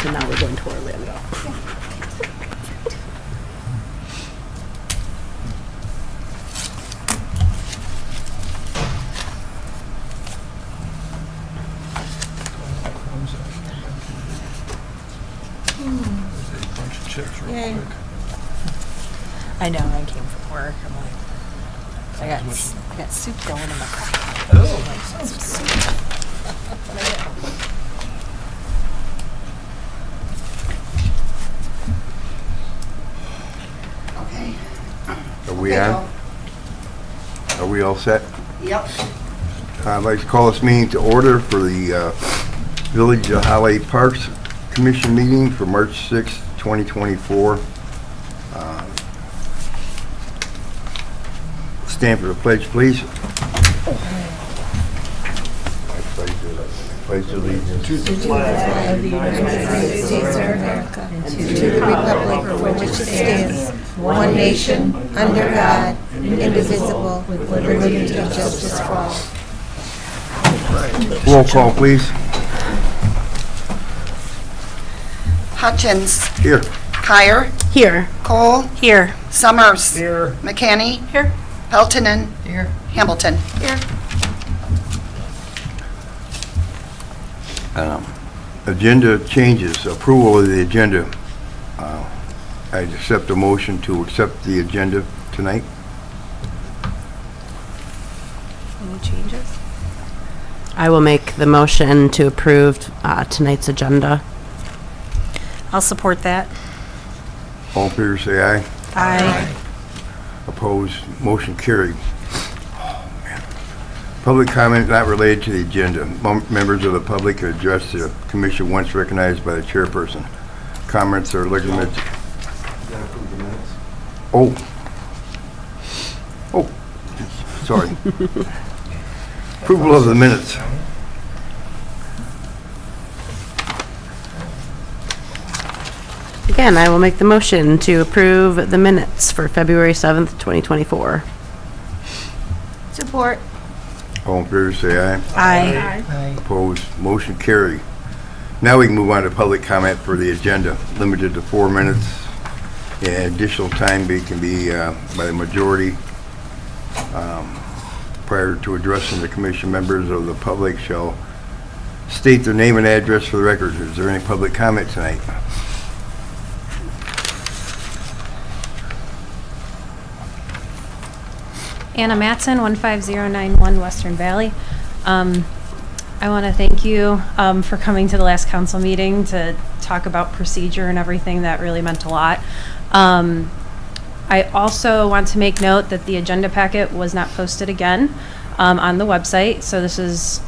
and now we're going to Orlando. Bunch of chips real quick. I know, I came from work. I'm like, I got soup going in my crack. Okay. Are we on? Are we all set? Yep. I'd like to call this meeting to order for the Village of Highway Parks Commission meeting for March 6th, 2024. Stand for the pledge, please. I pledge allegiance to the flag of the United States of America, and to the republic for which it stands, one nation, under God, indivisible, with liberty and justice for all. Roll call, please. Hutchins. Here. Kyer. Here. Cole. Here. Summers. Here. McCanny. Here. Peltonen. Here. Hamilton. Here. Agenda changes, approval of the agenda. I accept a motion to accept the agenda tonight. Any changes? I will make the motion to approve tonight's agenda. I'll support that. All in favor, say aye. Aye. Opposed, motion carried. Oh, man. Public comment not related to the agenda. Members of the public are addressed to the commission once recognized by the chairperson. Comments are legitimate. Oh. Oh, sorry. Approval of the minutes. Again, I will make the motion to approve the minutes for February 7th, 2024. Support. All in favor, say aye. Aye. Opposed, motion carried. Now we can move on to public comment for the agenda, limited to 4 minutes. And additional time can be by the majority. Prior to addressing the commission, members of the public shall state their name and address for the record. Is there any public comment tonight? Anna Matson, 15091 Western Valley. I want to thank you for coming to the last council meeting to talk about procedure and everything. That really meant a lot. I also want to make note that the agenda packet was not posted again on the website. So this is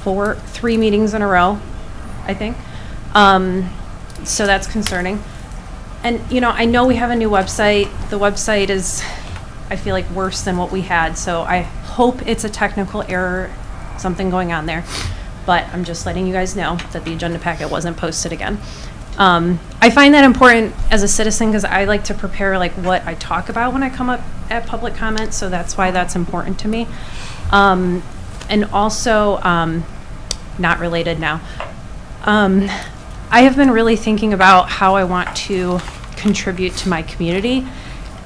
3 meetings in a row, I think. So that's concerning. And, you know, I know we have a new website. The website is, I feel like, worse than what we had. So I hope it's a technical error, something going on there. But I'm just letting you guys know that the agenda packet wasn't posted again. I find that important as a citizen because I like to prepare like what I talk about when I come up at public comment. So that's why that's important to me. And also, not related now. I have been really thinking about how I want to contribute to my community.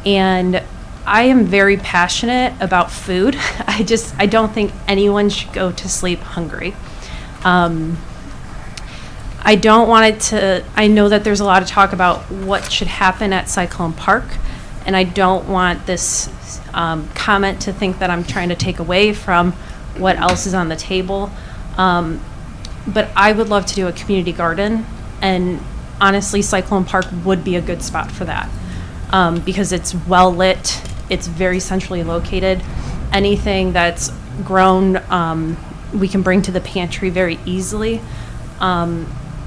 And I am very passionate about food. I don't think anyone should go to sleep hungry. I don't want it to, I know that there's a lot of talk about what should happen at Cyclone Park, and I don't want this comment to think that I'm trying to take away from what else is on the table. But I would love to do a community garden, and honestly, Cyclone Park would be a good spot for that because it's well lit, it's very centrally located. Anything that's grown, we can bring to the pantry very easily.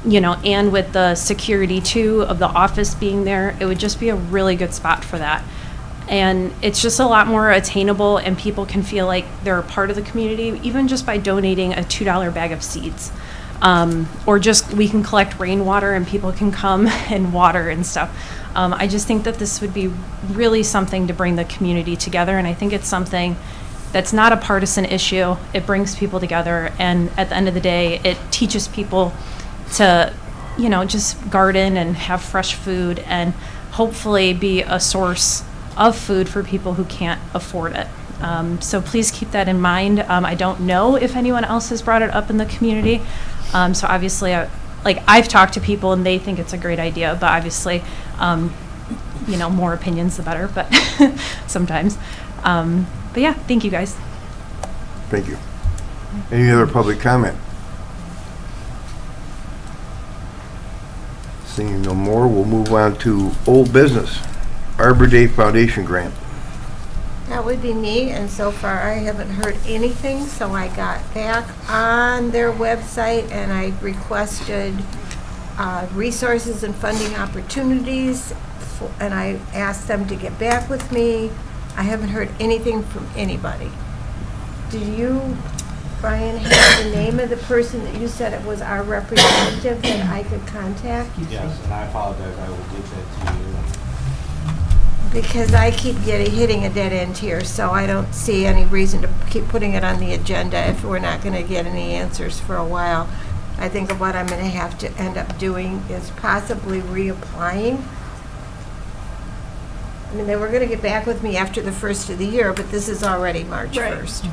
You know, and with the security too of the office being there, it would just be a really good spot for that. And it's just a lot more attainable, and people can feel like they're a part of the community, even just by donating a $2 bag of seeds. Or just we can collect rainwater and people can come and water and stuff. I just think that this would be really something to bring the community together, and I think it's something that's not a partisan issue. It brings people together, and at the end of the day, it teaches people to you know, just garden and have fresh food and hopefully be a source of food for people who can't afford it. So please keep that in mind. I don't know if anyone else has brought it up in the community. So obviously, I've talked to people and they think it's a great idea, but obviously, you know, more opinions the better, but sometimes. But yeah, thank you guys. Thank you. Any other public comment? Seeing no more, we'll move on to old business. Arbor Day Foundation grant. That would be me, and so far I haven't heard anything, so I got back on their website and I requested resources and funding opportunities, and I asked them to get back with me. I haven't heard anything from anybody. Do you, Brian, have the name of the person that you said it was our representative that I could contact? Yes, and I apologize, I will get that to you. Because I keep hitting a dead end here, so I don't see any reason to keep putting it on the agenda if we're not going to get any answers for a while. I think what I'm going to have to end up doing is possibly reapplying. I mean, they were going to get back with me after the first of the year, but this is already March 1st.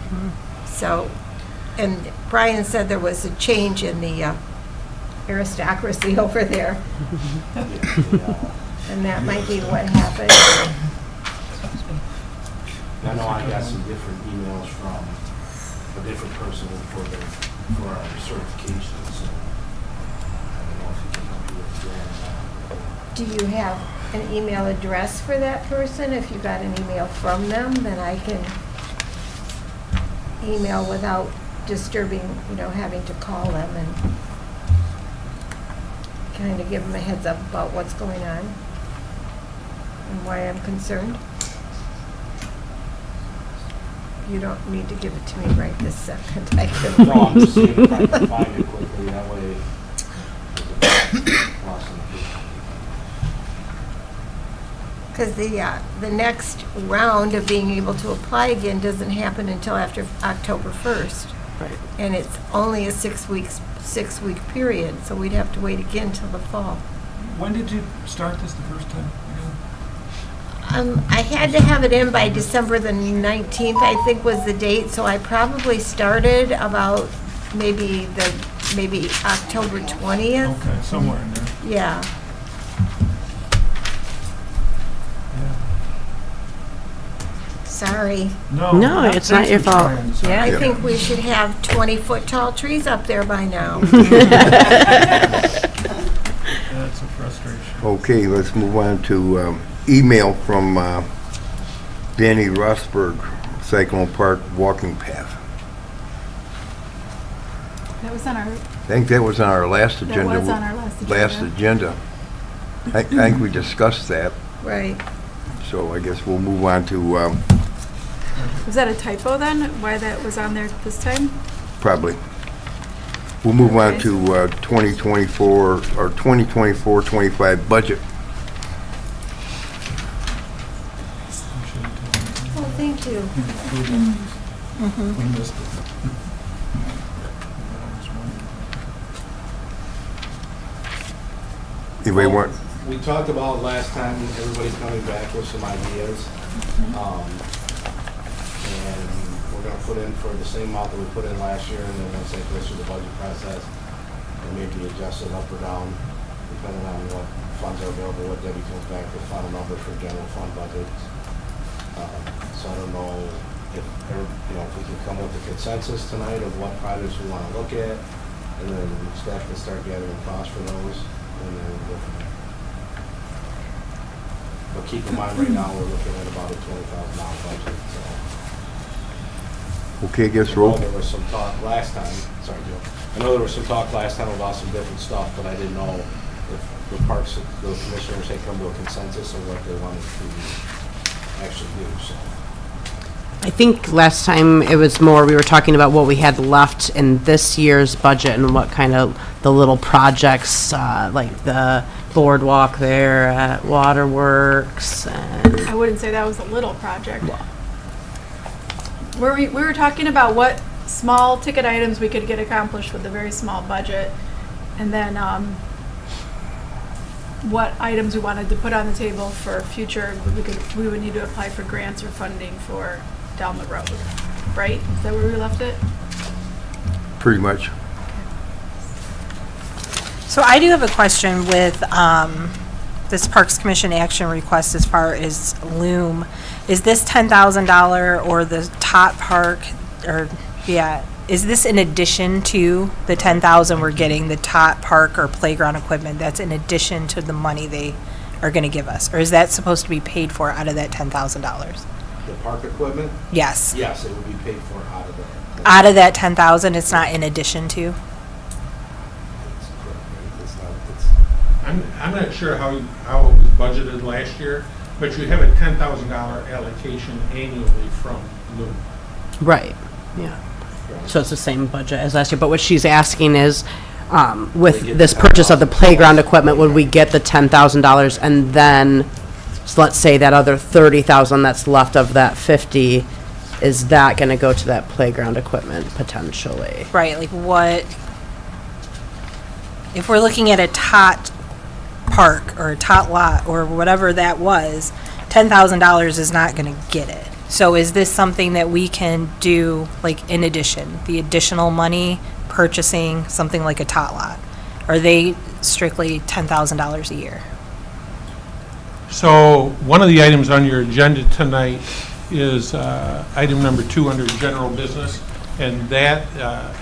So, and Brian said there was a change in the aristocracy over there. And that might be what happened. I know I got some different emails from a different person for our certification, so I don't know if you can help me with that. Do you have an email address for that person? If you got an email from them, then I can email without disturbing, you know, having to call them and kind of give them a heads up about what's going on and why I'm concerned. You don't need to give it to me right this second. I can. No, I'm just seeing if I can find it quickly, that way. Because the next round of being able to apply again doesn't happen until after October 1st. Right. And it's only a 6 week period, so we'd have to wait again till the fall. When did you start this the first time? I had to have it in by December the 19th, I think was the date, so I probably started about maybe October 20th. Okay, somewhere in there. Yeah. Sorry. No, it's not your fault. I think we should have 20-foot tall trees up there by now. That's a frustration. Okay, let's move on to email from Danny Rosberg, Cyclone Park walking path. That was on our, I think that was on our last agenda. that was on our last agenda. I think we discussed that, Right. so I guess we'll move on to Was that a typo then? Why that was on there this time? probably. We'll move on Okay. to 2024 or 2024-25 budget. Oh, thank you. We missed it. Anybody want, We talked about last time, everybody coming back with some ideas. And we're gonna put in for the same amount that we put in last year, and then once they go through the budget process, and maybe adjust it up or down, depending on what funds are available, what Debbie comes back with, final number for general fund budget. So I don't know if, if we can come with a consensus tonight of what projects we wanna look at, and then staff can start gathering costs for those, and then we'll go from there. But keep in mind, right now, we're looking at about a $20,000 budget, so. okay, I guess I know roll. there was some talk last time, sorry, Joe. I know there was some talk last time about some different stuff, but I didn't know if the parks, the commissioners had come to a consensus of what they wanted to actually do, so. I think last time it was more, we were talking about what we had left in this year's budget and what kind of the little projects, like the boardwalk there at Waterworks and, I wouldn't say that was a little project. We were talking about what small ticket items we could get accomplished with a very small budget. And then what items we wanted to put on the table for future, we would need to apply for grants or funding for down the road, right? Is that where we left it? Pretty much. So I do have a question with this Parks Commission action request as far as Loom. Is this $10,000 or the Tot Park, or, yeah, is this in addition to the $10,000 we're getting, the Tot Park or playground equipment? That's in addition to the money they are going to give us? Or is that supposed to be paid for out of that $10,000? The park equipment, Yes. yes, it would be paid for out of that. Out of that 10,000, it's not in addition to? It's correct, right? It's not, it's, I'm not sure how it was budgeted last year, but you have a $10,000 allocation annually from Loom. Right, yeah. So it's the same budget as last year, but what she's asking is, with this purchase of the playground equipment, would we get the $10,000 and then, so let's say that other $30,000 that's left of that 50, is that gonna go to that playground equipment potentially? Right, like what, if we're looking at a Tot Park or a Tot Lot or whatever that was, $10,000 is not gonna get it. So is this something that we can do, like, in addition, the additional money purchasing something like a Tot Lot? Are they strictly $10,000 a year? So one of the items on your agenda tonight is item number 2 under general business, and that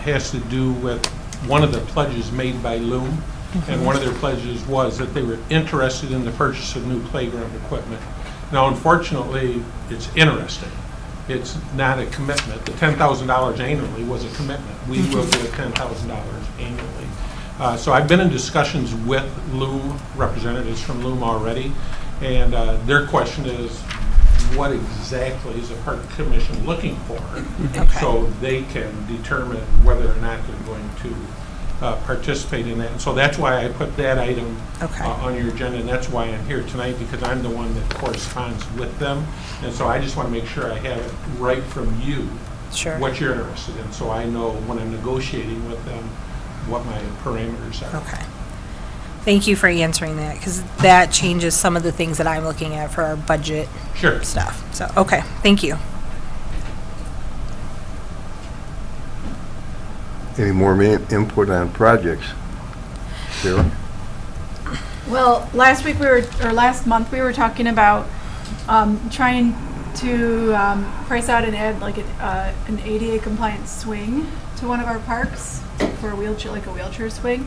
has to do with one of the pledges made by Loom. And one of their pledges was that they were interested in the purchase of new playground equipment. Now, unfortunately, it's interesting. It's not a commitment. The $10,000 annually was a commitment. We will give $10,000 annually. So I've been in discussions with Loom, representatives from Loom already, and their question is, what exactly is the Park Commission looking for? So they can determine whether or not they're going to participate in that. And so that's why I put that item on your agenda, and that's why I'm here tonight, because I'm the one that corresponds with them. And so I just want to make sure I have it right from you, Sure. what you're interested in, so I know when I'm negotiating with them what my parameters are. Okay. Thank you for answering that, because that changes some of the things that I'm looking at for our budget Sure. stuff. So, okay, thank you. Any more input on projects? Sarah? Well, last month, we were talking about trying to price out and add like an ADA compliant swing to one of our parks for a wheelchair, like a wheelchair swing.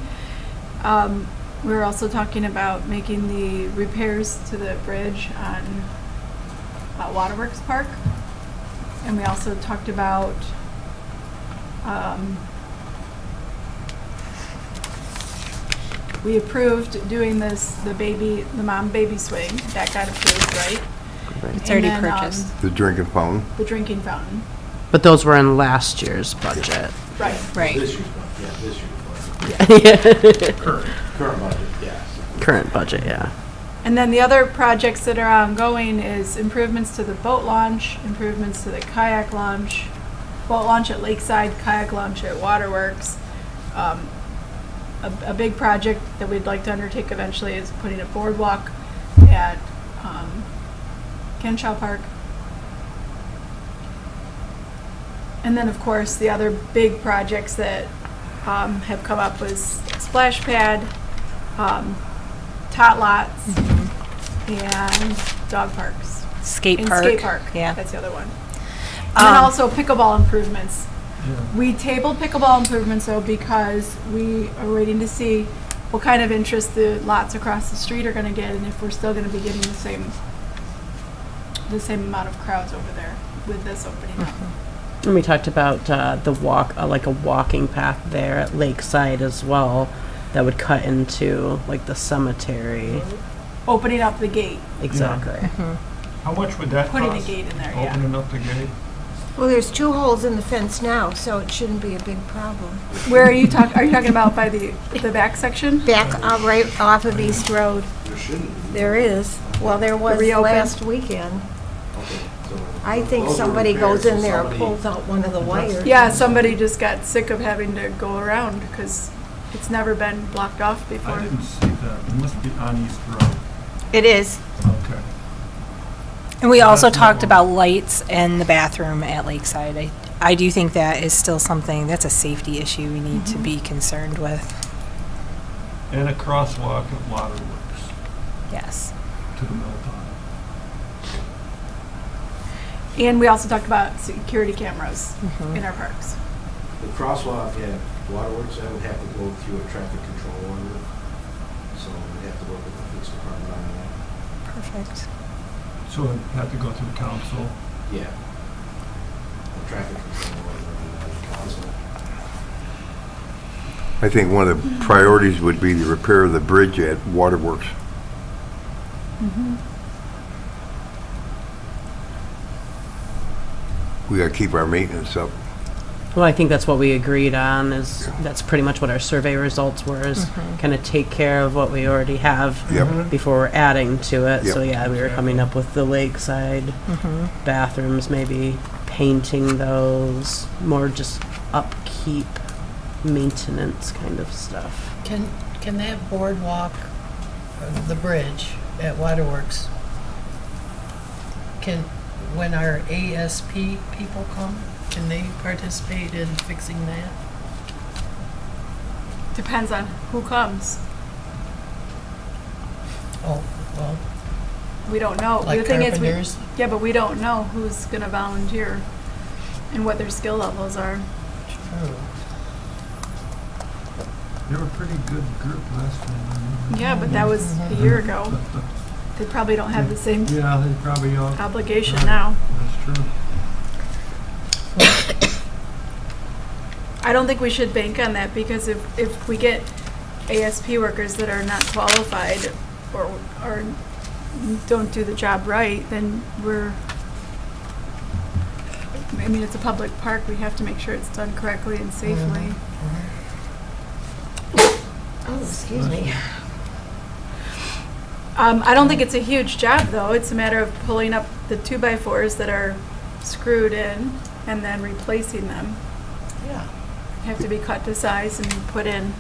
We were also talking about making the repairs to the bridge on Waterworks Park. And we also talked about we approved doing the mom baby swing. That got approved, right? It's And already then, purchased. The drinking fountain? The drinking fountain. But those were in last year's budget. Right. Right. this year's budget, yeah, this year's budget. Current budget, yes. Current budget, yeah. And then the other projects that are ongoing is improvements to the boat launch, improvements to the kayak launch, boat launch at Lakeside, kayak launch at Waterworks. A big project that we'd like to undertake eventually is putting a boardwalk at Kenshaw Park. And then, of course, the other big projects that have come up was Splash Pad, Tot Lots, and dog parks. Skate And park. skate park, Yeah. that's the other one. And then also pickleball improvements. Yeah. We tabled pickleball improvements though because we are waiting to see what kind of interest the lots across the street are gonna get and if we're still gonna be getting the same amount of crowds over there with this opening up. And we talked about the walk, like a walking path there at Lakeside as well, that would cut into like the cemetery. Opening up the gate, Exactly. How much would that cost? putting a gate in there, yeah. Opening up the gate? Well, there's 2 holes in the fence now, so it shouldn't be a big problem. Where are you talking about by the back section? Back right off of East Road, There shouldn't be. there is. Well, there was reopened? last weekend. Okay, so I think those were somebody repairs, goes in so there and somebody- pulls out one of the wires. Yeah, somebody just got sick of having to go around because It's never been blocked off before. I didn't see that. It must be on East Road. It is. Okay. And we also That's talked not about lights in the bathroom at Lakeside. I do think that is still something, that's a safety issue we need to be concerned with. And a crosswalk at Waterworks Yes. to the mill pond. And we also talked about security cameras in our parks. The crosswalk at Waterworks, that would have to go through a traffic control order. So we'd have to work with the police department on that. Perfect. So it had to go through council. Yeah. The traffic control order and the council. I think one of the priorities would be the repair of the bridge at Waterworks. We gotta keep our maintenance up. Well, I think that's what we agreed on, is that's pretty much what our survey results were, is kind of take care of what we already have Yep. before we're adding to it. So, Yep. yeah, we were coming up with the lakeside bathrooms, maybe painting those, more just upkeep, maintenance kind of stuff. Can that boardwalk, the bridge at Waterworks, when our ASP people come, can they participate in fixing that? Depends on who comes. Oh, well, We don't know. like The thing is, carpenters? yeah, but we don't know who's gonna volunteer and what their skill levels are. True. They were a pretty good group last time. Yeah, but that was a year ago. They probably don't have the same Yeah, they probably all. obligation Right. now. That's true. I don't think we should bank on that, because if we get ASP workers that are not qualified or don't do the job right, then it's a public park, we have to make sure it's done correctly and safely. Oh, excuse me. I don't think it's a huge job, though. It's a matter of pulling up the 2x4s that are screwed in and then replacing them. Yeah. Have to be cut to size and put in.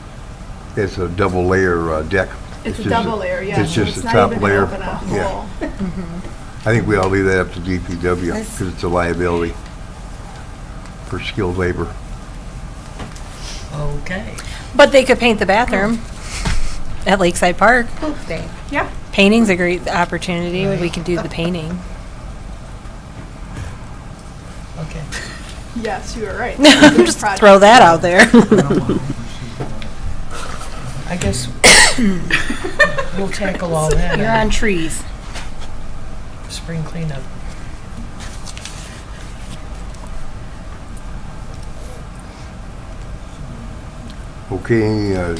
It's a double layer deck. It's a just double layer, yeah. It's so just the not top even gonna layer. open a Yeah. hole. I think we all leave that up to DPW because it's a liability for skilled labor. Okay. But they could paint the bathroom at Lakeside Park. They- Yeah. Painting's a great opportunity. We can do the painting. Okay. Yes, you are right. Just throw that out there. I don't want to oversee that. I guess we'll tackle all that. You're on trees. Spring cleanup. Okay,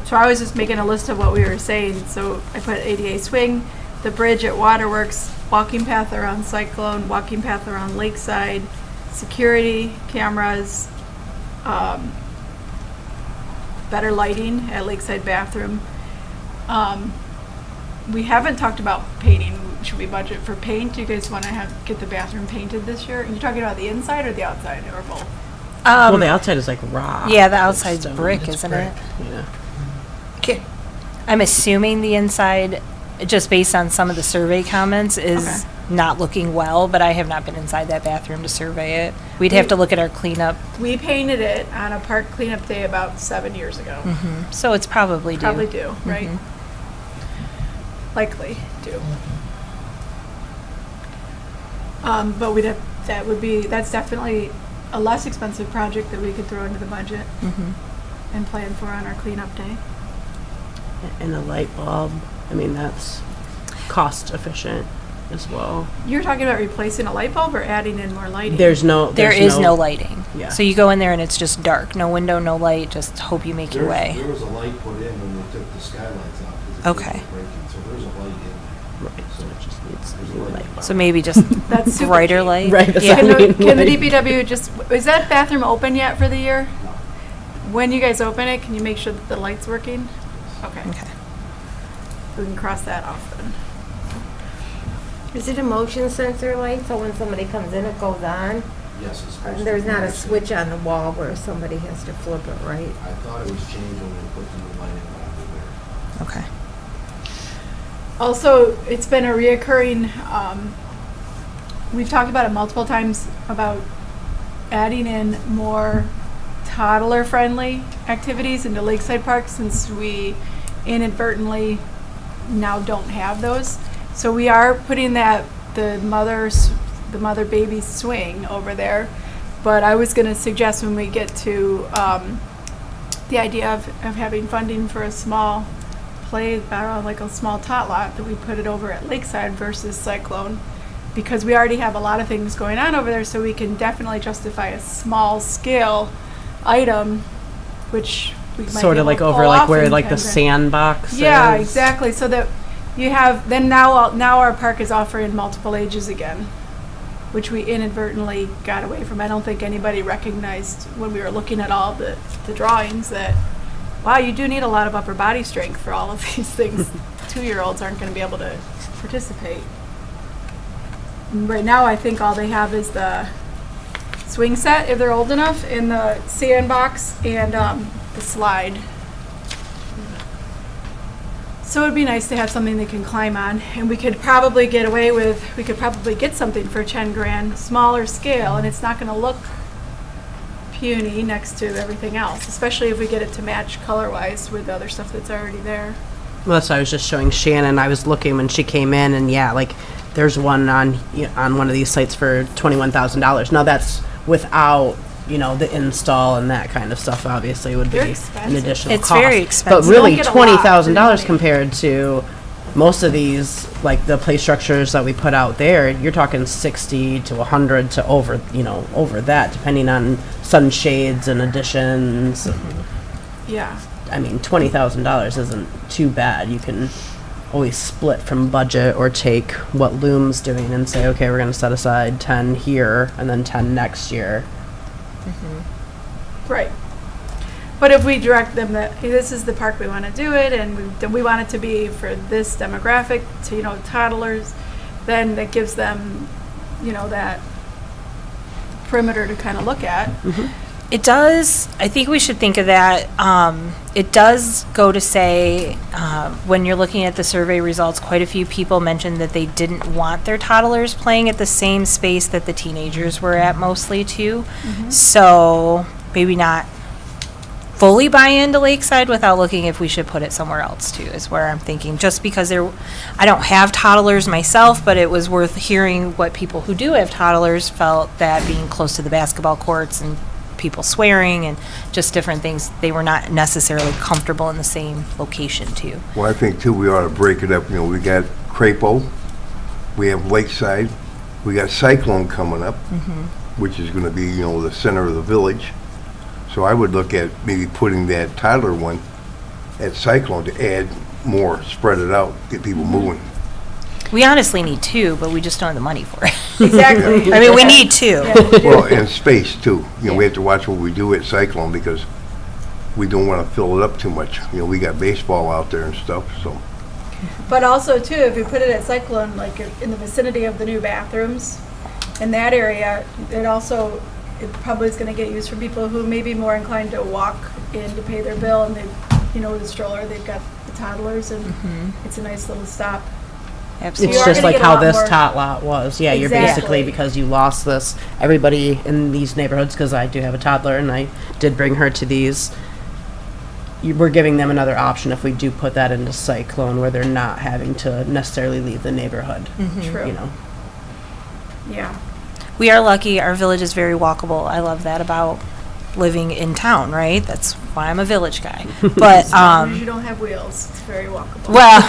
So I was just making a list of what we were saying. So I put ADA swing, the bridge at Waterworks, walking path around Cyclone, walking path around Lakeside, security cameras, better lighting at Lakeside bathroom. We haven't talked about painting. Should we budget for paint? Do you guys want to get the bathroom painted this year? Are you talking about the inside or the outside, or both? Well, the outside is like rock. Yeah, the outside's Stone. brick, It's isn't brick. it? Yeah. I'm assuming the inside, just based on some of the survey comments, is Okay. not looking well, but I have not been inside that bathroom to survey it. We'd have to look at our cleanup, We painted it on a park cleanup day about 7 years ago. so it's probably due. Probably do, right? Likely do. But that's definitely a less expensive project that we could throw into the budget and plan for on our cleanup day. And a light bulb. I mean, that's cost efficient as well. You're talking about replacing a light bulb or adding in more lighting? There is no lighting. Yeah. So you go in there and it's just dark, no window, no light, just hope you make your way. There was a light put in when they took the skylights out. 'cause the Okay. kids were breaking, So there's a light in there. Right, so it just needs a new light bulb. So maybe just That's super brighter cheap. light. Right, that's Yeah. what I mean. Can the DPW just, is that bathroom open yet for the year? When you guys open it, can you make sure that the light's working? Okay. Okay. We can cross that off then. Is it a motion sensor light, so when somebody comes in, it goes on? Yes, it's supposed to. And there's be not a matched. switch on the wall where somebody has to flip it, right? I thought it was changed when we put the new lighting on there. Okay. Also, it's been a reoccurring, we've talked about it multiple times, about adding in more toddler-friendly activities into Lakeside Park since we inadvertently now don't have those. So we are putting the mother-baby swing over there. But I was gonna suggest when we get to, the idea of having funding for a small like a small tot lot, that we put it over at Lakeside versus Cyclone, because we already have a lot of things going on over there, so we can definitely justify a small scale item, which we might Sort be of able like to over pull like off where in like the 10 grand. sandbox Yeah, is. exactly, so that you have, then now our park is offering multiple ages again, which we inadvertently got away from. I don't think anybody recognized when we were looking at all the drawings that, wow, you do need a lot of upper body strength for all of these things. 2-year-olds aren't going to be able to participate. And right now, I think all they have is the swing set, if they're old enough, and the sandbox, and the slide. So it'd be nice to have something they can climb on, and we could probably get something for 10 grand, smaller scale, and it's not going to look puny next to everything else, especially if we get it to match color-wise with the other stuff that's already there. Well, that's what I was just showing Shannon. I was looking when she came in, and yeah, like there's one on one of these sites for $21,000. Now that's without the install and that kind of stuff. Obviously, would be They're an expensive. additional It's cost. very But expensive. You don't really, get a lot $20,000 for compared to most of these, like the play structures that we put out there, you're talking 60 to 100 to over that, depending on sunshades and additions. Yeah. I mean, $20,000 isn't too bad. You can always split from budget or take what Loom's doing and say, okay, we're going to set aside 10 here and then 10 next year. Right. But if we direct them that, hey, this is the park we want to do it, and we want it to be for this demographic, to, toddlers, then that gives them, that perimeter to kind of look at. It does, I think we should think of that. It does go to say, when you're looking at the survey results, quite a few people mentioned that they didn't want their toddlers playing at the same space that the teenagers were at mostly too. So maybe not fully buy into Lakeside without looking if we should put it somewhere else too, is where I'm thinking. Just because I don't have toddlers myself, but it was worth hearing what people who do have toddlers felt, that being close to the basketball courts and people swearing and just different things, they were not necessarily comfortable in the same location too. Well, I think too, we ought to break it up. We got Crapo, we have Lakeside, we got Cyclone coming up, which is going to be, the center of the village. So I would look at maybe putting that toddler one at Cyclone to add more, spread it out, get people moving. We honestly need two, but we just don't have the money for it. Exactly. I mean, we need two. Well, and space too. We have to watch what we do at Cyclone because we don't want to fill it up too much. We got baseball out there and stuff, so. But also too, if you put it at Cyclone, like in the vicinity of the new bathrooms, in that area, it probably is going to get used for people who may be more inclined to walk in to pay their bill, and they, with a stroller, they've got the toddlers, and it's a nice little stop. Absolutely. It's You are just gonna like get a how lot this more- tot lot was. Yeah, you're Exactly. basically, because you lost this, everybody in these neighborhoods, because I do have a toddler and I did bring her to these, we're giving them another option if we do put that into Cyclone, where they're not having to necessarily leave the neighborhood. True. Yeah. We are lucky. Our village is very walkable. I love that about living in town, right? That's why I'm a village guy. But As long as you don't have wheels, it's very walkable. well,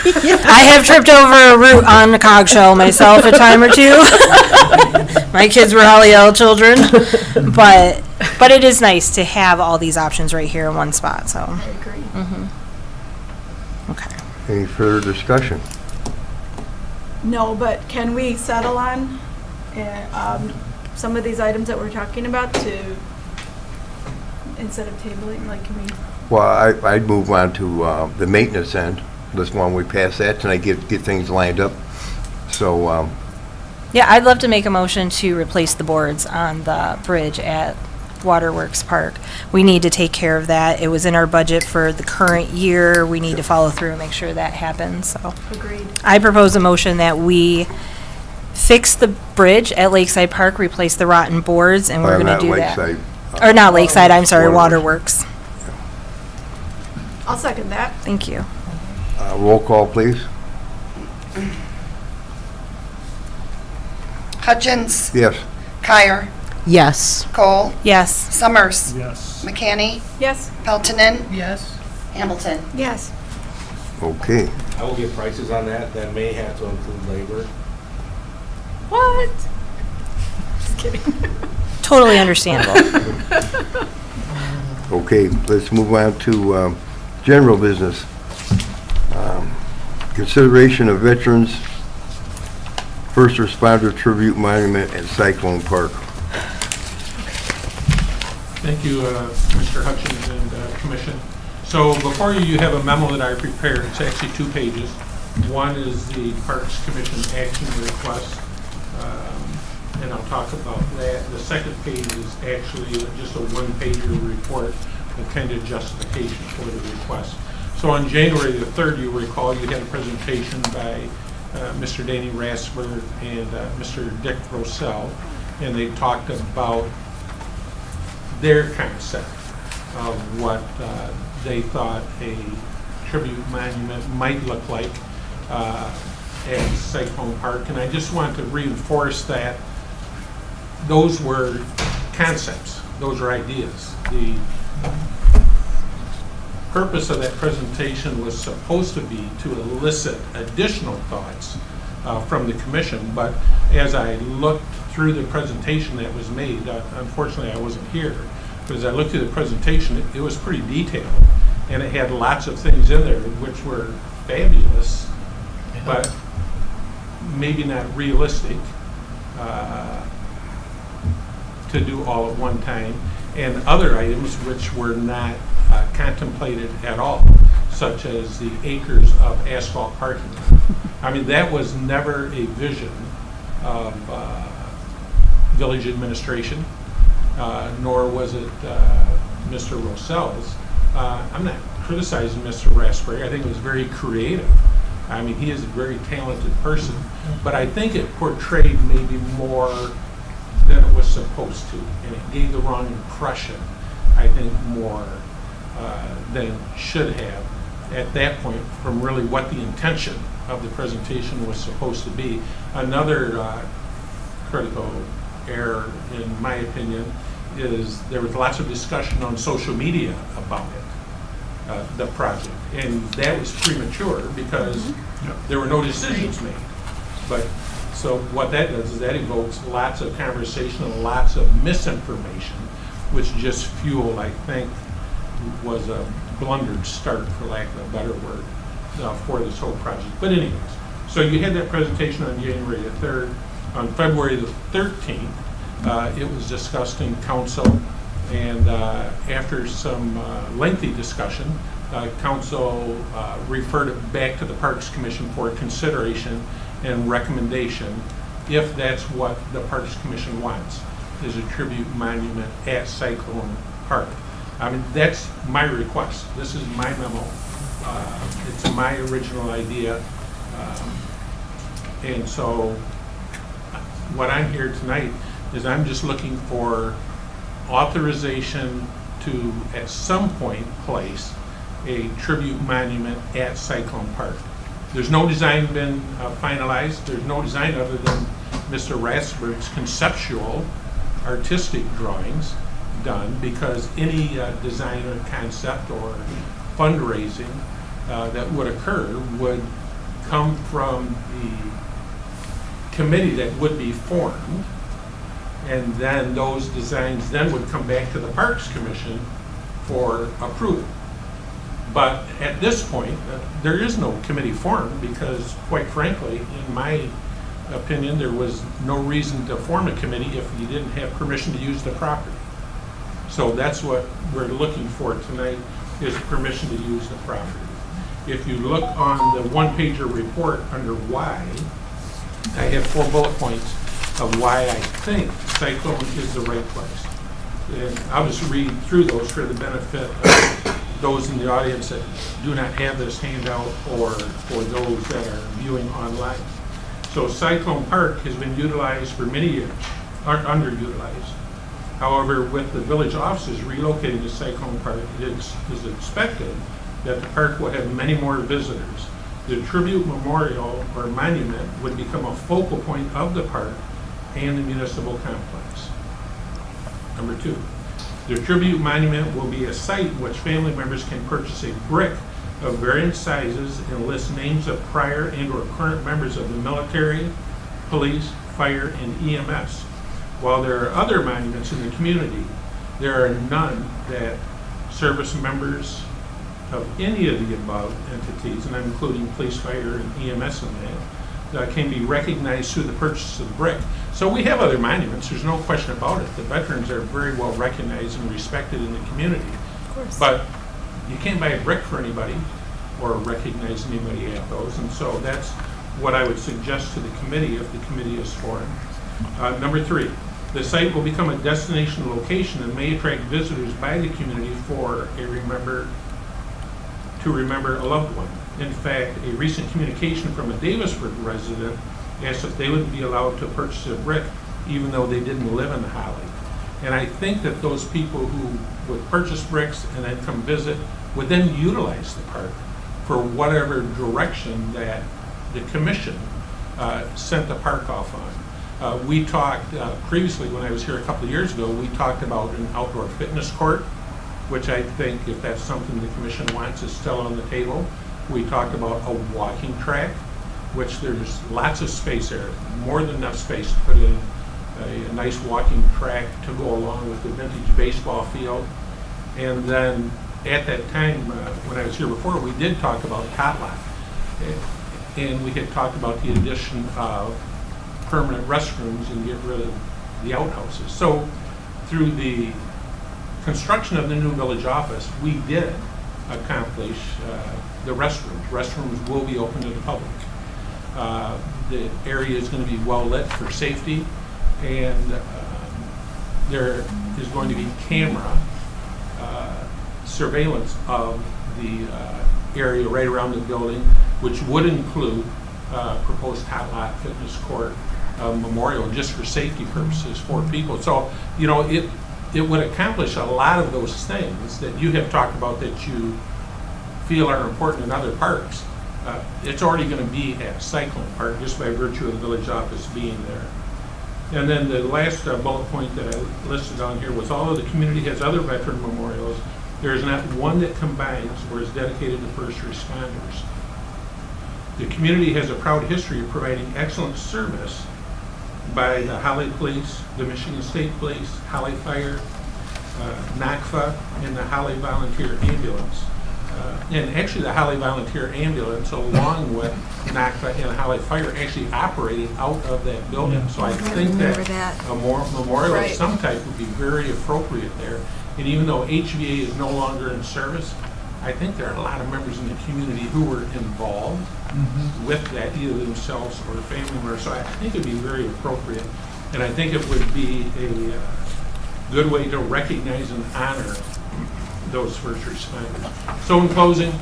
I have tripped over a root on a cog shell myself a time or two. My kids were Holly children, but it is nice to have all these options right here in one spot. So I agree. okay. Any further discussion? No, but can we settle on some of these items that we're talking about to, instead of tabling, like, can we? Well, I'd move on to the maintenance end. Let's, when we pass that tonight, get things lined up. So Yeah, I'd love to make a motion to replace the boards on the bridge at Waterworks Park. We need to take care of that. It was in our budget for the current year. We need to follow through and make sure that happens, so. Agreed. I propose a motion that we fix the bridge at Lakeside Park, replace the rotten boards, and we're gonna Not do that. Lakeside. Or not Lakeside, I'm sorry, Waterworks. Waterworks. I'll second that. Thank you. Roll call, please. Hutchins, Yes. Kyer, Yes. Cole, Yes. Summers, Yes. McCanny, Yes. Peltonen, Yes. Hamilton. Yes. Okay. I will get prices on that. That may have to include labor. What? Just kidding. Totally understandable. Okay, let's move on to general business. Consideration of Veterans First Responder Tribute Monument at Cyclone Park. Thank you, Mr. Hutchins and Commission. So before you have a memo that I prepared. It's actually 2 pages. One is the Parks Commission action request, and I'll talk about that. The second page is actually just a 1-pager report, the kind of justification for the request. So on January the 3rd, you recall, you had a presentation by Mr. Danny Rasberg and Mr. Dick Rossell, and they talked about their concept of what they thought a tribute monument might look like at Cyclone Park. And I just want to reinforce that those were concepts, those are ideas. The purpose of that presentation was supposed to be to elicit additional thoughts from the commission, but as I looked through the presentation that was made, unfortunately I wasn't here, but as I looked through the presentation, it was pretty detailed, and it had lots of things in there which were fabulous, but maybe not realistic to do all at one time, and other items which were not contemplated at all, such as the acres of asphalt parking. I mean, that was never a vision of village administration, nor was it Mr. Rossell's. I'm not criticizing Mr. Rasberry. I think it was very creative. I mean, he is a very talented person, but I think it portrayed maybe more than it was supposed to, and it gave the wrong impression, I think, more than it should have at that point from really what the intention of the presentation was supposed to be. Another critical error, in my opinion, is there was lots of discussion on social media about it, the project, and that was premature because there were no decisions made. But so what that does is that evokes lots of conversation and lots of misinformation, which just fueled, I think, was a blundered start, for lack of a better word, for this whole project. But anyways, so you had that presentation on January the 3rd. On February the 13th, it was discussed in council, and after some lengthy discussion, council referred it back to the Parks Commission for consideration and recommendation, if that's what the Parks Commission wants, is a tribute monument at Cyclone Park. I mean, that's my request. This is my memo. It's my original idea. And so what I'm here tonight is I'm just looking for authorization to, at some point, place a tribute monument at Cyclone Park. There's no design been finalized. There's no design other than Mr. Rasberg's conceptual artistic drawings done, because any design or concept or fundraising that would occur would come from the committee that would be formed, and then those designs then would come back to the Parks Commission for approval. But at this point, there is no committee formed because, quite frankly, in my opinion, there was no reason to form a committee if you didn't have permission to use the property. So that's what we're looking for tonight, is permission to use the property. If you look on the one-pager report under Y, I have 4 bullet points of why I think Cyclone is the right place. And I'll just read through those for the benefit of those in the audience that do not have this handout or for those that are viewing online. So Cyclone Park has been utilized for many years, or underutilized. However, with the village offices relocating to Cyclone Park, it is expected that the park will have many more visitors. The tribute memorial or monument would become a focal point of the park and the municipal complex. Number 2, the tribute monument will be a site in which family members can purchase a brick of varying sizes and list names of prior and or current members of the military, police, fire, and EMS. While there are other monuments in the community, there are none that service members of any of the above entities, and I'm including police, fire, and EMS in that can be recognized through the purchase of the brick. So we have other monuments, there's no question about it. The veterans are very well recognized and respected in the community. Of course. But you can't buy a brick for anybody or recognize anybody at those, and so that's what I would suggest to the committee if the committee is for it. Number 3, the site will become a destination location and may attract visitors by the community to remember a loved one. In fact, a recent communication from a Davisburg resident asked if they would be allowed to purchase a brick even though they didn't live in Holly. And I think that those people who would purchase bricks and then come visit would then utilize the park for whatever direction that the commission sent the park off on. We talked previously, when I was here a couple of years ago, we talked about an outdoor fitness court, which I think if that's something the commission wants is still on the table. We talked about a walking track, which there's lots of space there, more than enough space to put in a nice walking track to go along with the vintage baseball field. And then at that time, when I was here before, we did talk about tot lot. And we had talked about the addition of permanent restrooms and get rid of the outhouses. So through the construction of the new village office, we did accomplish the restrooms. Restrooms will be open to the public. The area is going to be well lit for safety, and there is going to be camera surveillance of the area right around the building, which would include proposed tot lot, fitness court, memorial, just for safety purposes for people. So, you know, it would accomplish a lot of those things that you have talked about that you feel are important in other parks. It's already going to be at Cyclone Park just by virtue of the village office being there. And then the last bullet point that I listed on here was although the community has other veteran memorials, there is not one that combines or is dedicated to first responders. The community has a proud history of providing excellent service by the Holly Police, the Michigan State Police, Holly Fire, NACFA, and the Holly Volunteer Ambulance. And actually the Holly Volunteer Ambulance, along with NACFA and Holly Fire, actually operated out of that building. So I think that a memorial of some type would be very appropriate there. And even though HVA is no longer in service, I think there are a lot of members in the community who were involved with that, either themselves or family members. So I think it would be very appropriate. And I think it would be a good way to recognize and honor those first responders. So in closing,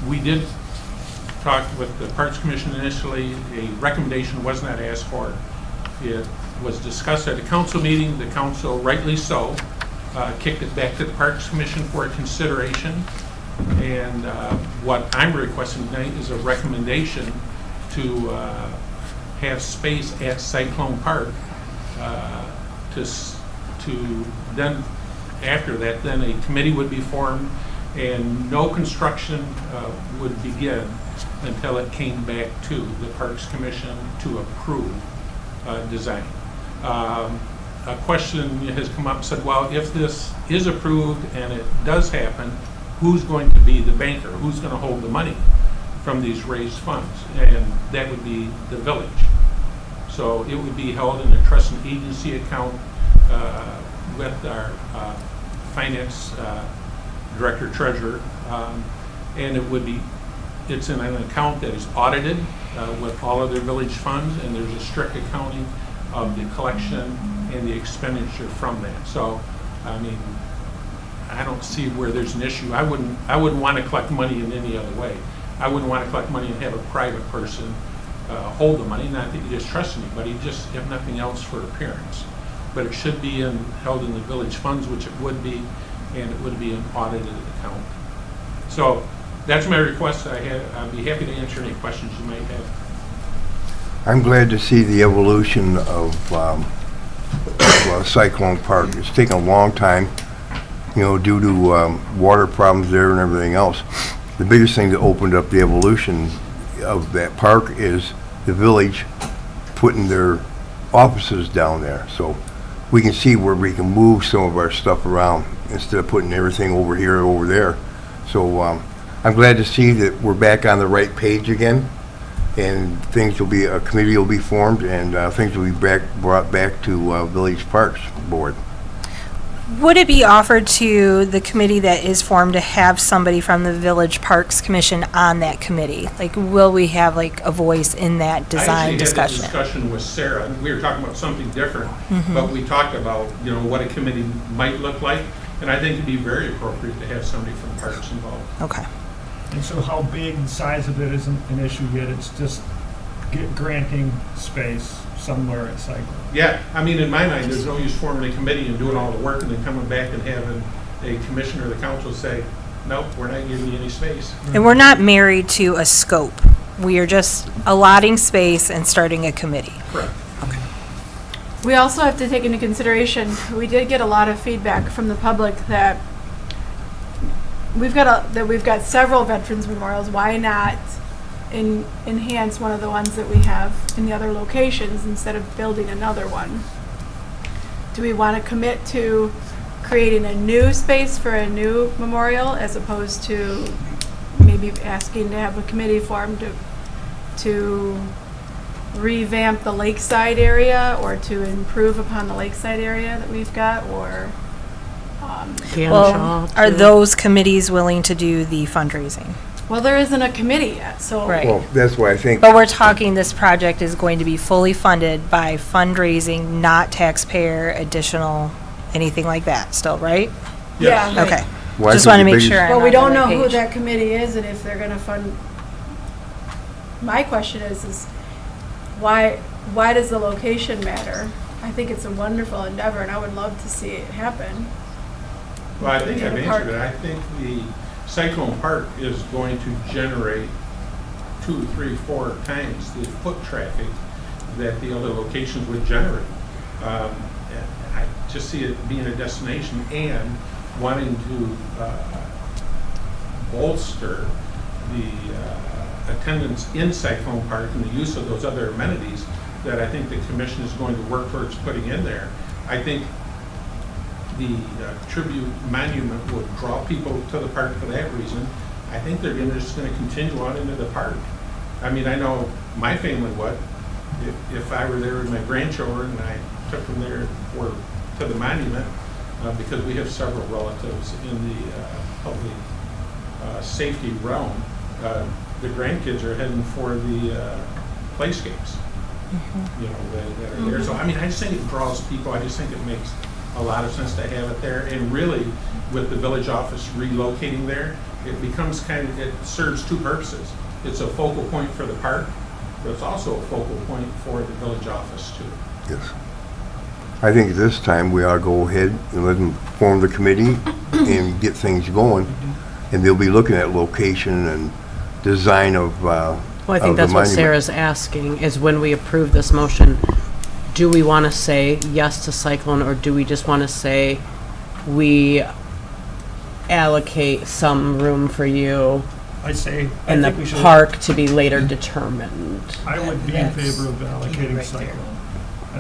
we did talk with the Parks Commission initially. A recommendation was not asked for. It was discussed at a council meeting. The council, rightly so, kicked it back to the Parks Commission for a consideration. And what I'm requesting tonight is a recommendation to have space at Cyclone Park to then, after that, then a committee would be formed and no construction would begin until it came back to the Parks Commission to approve design. A question has come up and said, well, if this is approved and it does happen, who's going to be the banker? Who's going to hold the money from these raised funds? And that would be the village. So it would be held in a trust and agency account with our finance director treasurer, and it would be it's in an account that is audited with all of their village funds, and there's a strict accounting of the collection and the expenditure from that. So, I mean, I don't see where there's an issue. I wouldn't want to collect money in any other way. I wouldn't want to collect money and have a private person hold the money, not that you distrust anybody, just if nothing else for appearance. But it should be held in the village funds, which it would be, and it would be an audited account. So that's my request. I'd be happy to answer any questions you might have. I'm glad to see the evolution of Cyclone Park. It's taken a long time, due to water problems there and everything else. The biggest thing that opened up the evolution of that park is the village putting their offices down there. So we can see where we can move some of our stuff around instead of putting everything over here or over there. So I'm glad to see that we're back on the right page again, and a committee will be formed, and things will be brought back to Village Parks Board. Would it be offered to the committee that is formed to have somebody from the Village Parks Commission on that committee? Like, will we have like a voice in that design discussion? I actually had a discussion with Sarah, and we were talking about something different, but we talked about, what a committee might look like, and I think it'd be very appropriate to have somebody from Parks involved. Okay. And so how big the size of it isn't an issue yet, it's just granting space somewhere at Cyclone. Yeah, I mean, in my mind, there's no use forming a committee and doing all the work and then coming back and having a commissioner or the council say, nope, we're not giving you any space. And we're not married to a scope. We are just allotting space and starting a committee. Correct. We also have to take into consideration, we did get a lot of feedback from the public that we've got several veterans memorials. Why not enhance one of the ones that we have in the other locations instead of building another one? Do we want to commit to creating a new space for a new memorial as opposed to maybe asking to have a committee formed to revamp the lakeside area or to improve upon the lakeside area that we've got, or Well, are those committees willing to do the fundraising? well, there isn't a committee yet, so. Right. Well, that's why I think, But we're talking this project is going to be fully funded by fundraising, not taxpayer additional, anything like that still, right? Yes. Yeah. Okay. Well, I Just think want to the make biggest- sure I'm But we on don't the know right who page. that committee is and if they're gonna fund. My question is why does the location matter? I think it's a wonderful endeavor and I would love to see it happen. Well, I think I've In a park. answered it. I think the Cyclone Park is going to generate 2, 3, 4 times the foot traffic that the other locations would generate. I just see it being a destination and wanting to bolster the attendance in Cyclone Park and the use of those other amenities that I think the commission is going to work towards putting in there. I think the tribute monument would draw people to the park for that reason. I think they're just going to continue on into the park. I mean, I know my family would. If I were there with my grandchildren and I took them there to the monument, because we have several relatives in the public safety realm, the grandkids are heading for the playscapes, that are there. So, I mean, I just think it draws people. I just think it makes a lot of sense to have it there. And really, with the village office relocating there, it becomes it serves two purposes. It's a focal point for the park, but it's also a focal point for the village office too. yes. I think at this time, we ought to go ahead and let them form the committee and get things going. And they'll be looking at location and design of Well, I think of the that's what monument. Sarah's asking, is when we approve this motion, do we want to say yes to Cyclone, or do we just want to say we allocate some room for you I say, I in the think we should. park to be later determined? I would be in That's favor of allocating right there.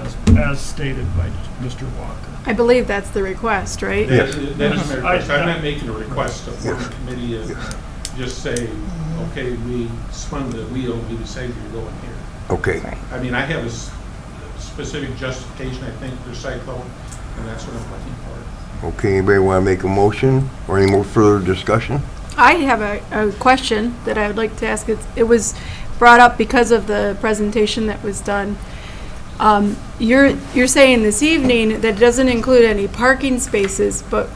Cyclone, as stated by Mr. Walker. I believe that's the request, right? Yes. That is my request. I'm I- not making a request to form a committee and just say, okay, we spun the wheel, we decided you're going here. Okay. I mean, I have a specific justification, I think, for Cyclone, and that's what I'm looking for. Okay, anybody want to make a motion or any more further discussion? I have a question that I would like to ask. It was brought up because of the presentation that was done. You're saying this evening that it doesn't include any parking spaces, but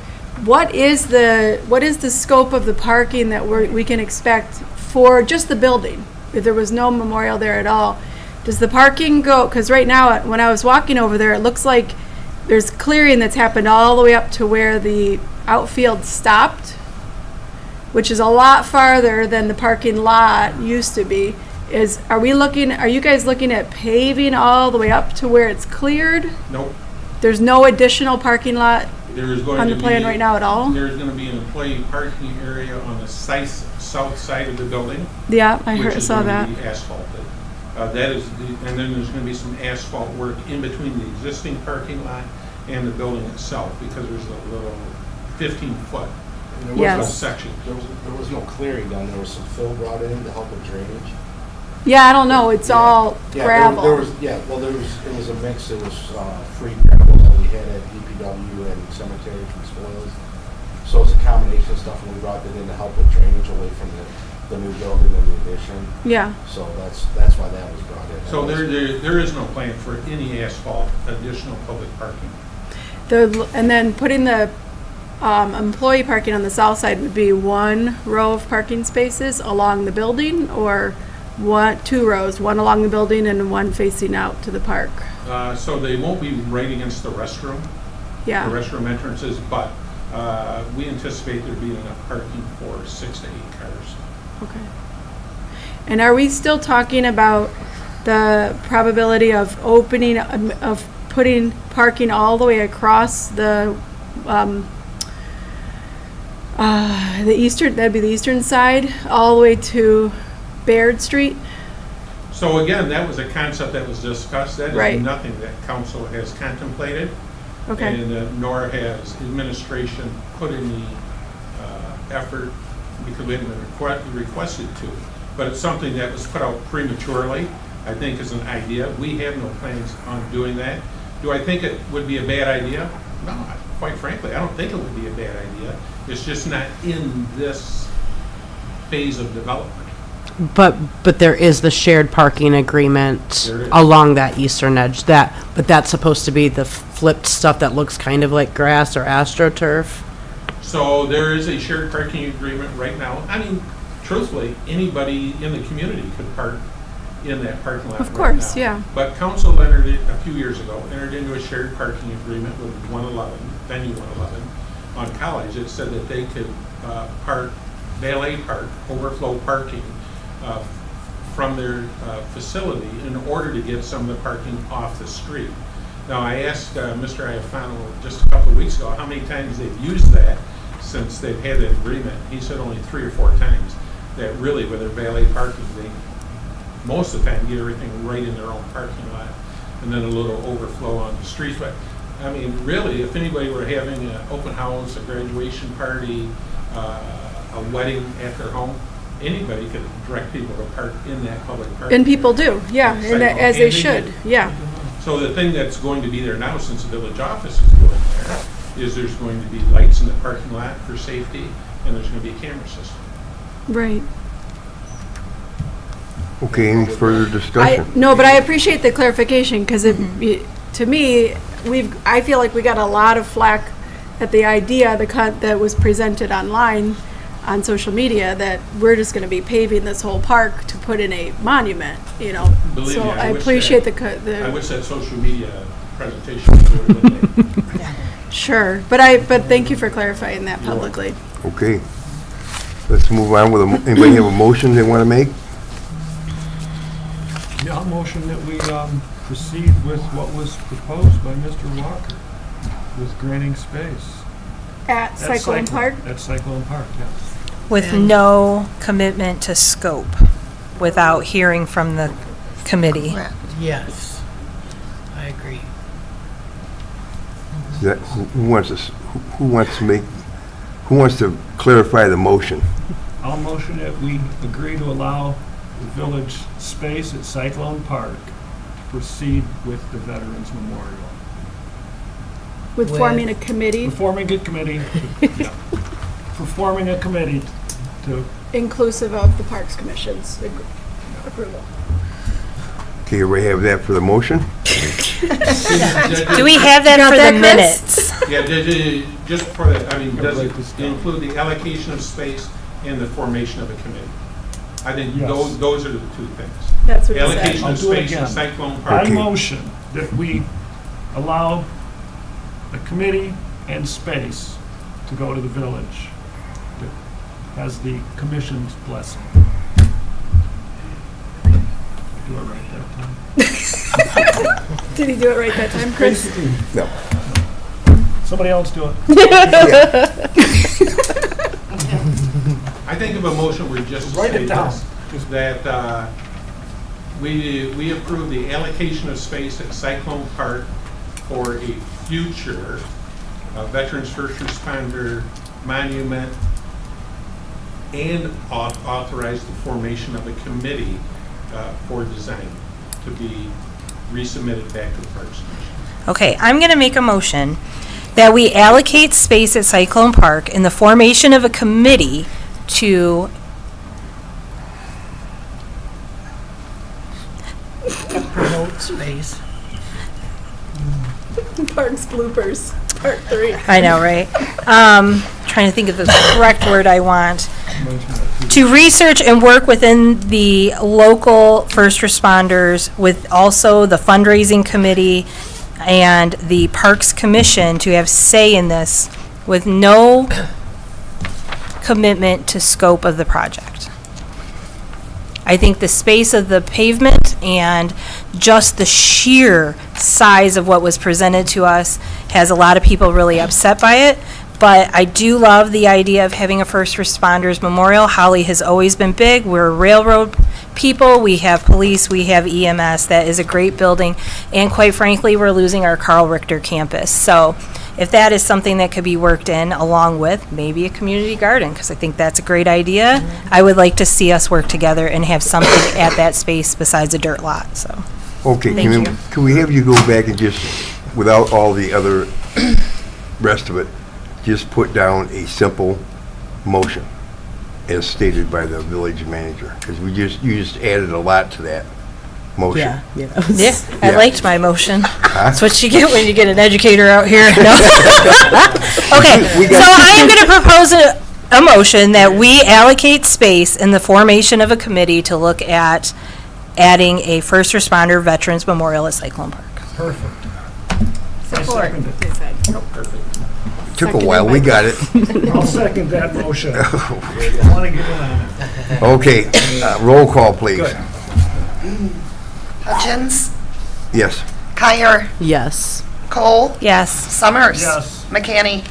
what is the scope of the parking that we can expect for just the building? If there was no memorial there at all, does the parking go, because right now, when I was walking over there, it looks like there's clearing that's happened all the way up to where the outfield stopped, which is a lot farther than the parking lot used to be. Are you guys looking at paving all the way up to where it's cleared? Nope. There's no additional parking lot There is going on to the plan be- right now at all? There's going to be an employee parking area on the south side of the building. Yeah, I Which saw that. is going to be asphalted. And then there's going to be some asphalt work in between the existing parking lot and the building itself, because there's a little 15-foot And there was Yes. no- section. There was no clearing done, there was some fill brought in to help with drainage. Yeah, I don't know, it's all Yeah, gravel. There was, it was a mix, it was free gravel that we had at DPW and cemetery from spoils. So it's a combination of stuff, and we brought it in to help with drainage away from the new building and the addition. Yeah, So that's why that was brought in. So there is no plan for any asphalt additional public parking. and then putting the employee parking on the south side would be one row of parking spaces along the building, or two rows, one along the building and one facing out to the park? So they won't be right against the restroom, the Yeah, restroom entrances, but we anticipate there being enough parking for 6 to 8 cars. okay. And are we still talking about the probability of putting parking all the way across the that'd be the eastern side, all the way to Baird Street? So again, that was a concept that was discussed. That Right. is nothing that council has contemplated. Okay, And nor has administration put in the effort, because we haven't been requested to. But it's something that was put out prematurely, I think, is an idea. We have no plans on doing that. Do I think it would be a bad idea? No, quite frankly, I don't think it would be a bad idea. It's just not in this phase of development. But there is the shared parking agreement There is. along that eastern edge, but that's supposed to be the flipped stuff that looks kind of like grass or AstroTurf. So there is a shared parking agreement right now. I mean, truthfully, anybody in the community could park in that parking lot Of right course, now. yeah. But council entered it a few years ago, entered into a shared parking agreement with 111, venue 111, on College. It said that they could park, valet park, overflow parking from their facility in order to get some of the parking off the street. Now, I asked Mr. Iafano just a couple of weeks ago how many times they've used that since they've had that agreement. He said only 3 or 4 times. That really, with their valet parking, they most of the time get everything right in their own parking lot, and then a little overflow on the streets. But I mean, really, if anybody were having an open house, a graduation party, a wedding at their home, anybody could direct people to park in that public parking. And people do, yeah, and Sidewalk. as And they they should, do. yeah. So the thing that's going to be there now, since the village office is going there, is there's going to be lights in the parking lot for safety, and there's going to be a camera system. Right. Okay, any further discussion? No, but I appreciate the clarification, because to me, I feel like we got a lot of flack at the idea that was presented online on social media, that we're just gonna be paving this whole park to put in a monument, you know? Believe So me, I wish appreciate that- I the, wish that social media presentation would have been made. sure, but thank you for clarifying that publicly. Okay. Let's move on with, anybody have a motion they want to make? Yeah, I'll motion that we proceed with what was proposed by Mr. Walker with granting space. At Cyclone Park? At Cyclone Park, yes. With no commitment to scope, without hearing from the committee. Yes, I agree. Who wants to clarify the motion? I'll motion that we agree to allow the village space at Cyclone Park to proceed with the Veterans Memorial. With forming a committee? For forming a committee to, Inclusive of the Parks Commission's approval. Okay, we have that for the motion? Do we have that for that, the Chris? minutes? Yeah, just for the, I mean, does Write this it down. include the allocation of space and the formation of a committee? I think Yes. those are the two things. That's what he said. Allocation I'll of do it space in again. Cyclone I Park. Okay. motion that we allow a committee and space to go to the village that has the commission's blessing. Do it right that time. Did he do it right that time, Chris? No. Somebody else do it. I think of a motion where just to Write say it down. this, that we approve the allocation of space at Cyclone Park for a future Veterans First Responder monument and authorize the formation of a committee for design to be resubmitted back to the Parks Commission. Okay, I'm going to make a motion that we allocate space at Cyclone Park in the formation of a committee to Promote space. Parks bloopers, part 3. I know, right? Trying to think of the correct word I want. To research and work within the local first responders with also the fundraising committee and the Parks Commission to have say in this with no commitment to scope of the project. I think the space of the pavement and just the sheer size of what was presented to us has a lot of people really upset by it. But I do love the idea of having a first responders memorial. Holly has always been big. We're railroad people. We have police. We have EMS. That is a great building. And quite frankly, we're losing our Carl Richter campus. So if that is something that could be worked in along with maybe a community garden, because I think that's a great idea, I would like to see us work together and have something at that space besides a dirt lot, so. Okay, Thank you. can we have you go back and just, without all the other rest of it, just put down a simple motion as stated by the village manager? Because you just added a lot to that motion. Yeah. Yeah, I Yeah. liked my motion. That's what you get when you get an educator out here. No. Okay, so I am going to propose a motion that we allocate space in the formation of a committee to look at adding a first responder veterans memorial at Cyclone Park. Perfect. I Support. second it. They said. Took a while, we got it. I'll second that motion. I want to get in on it. Okay, roll call, please. Good. Hutchins, Yes. Kyer, Yes. Cole, Yes. Summers. Yes. McCanny,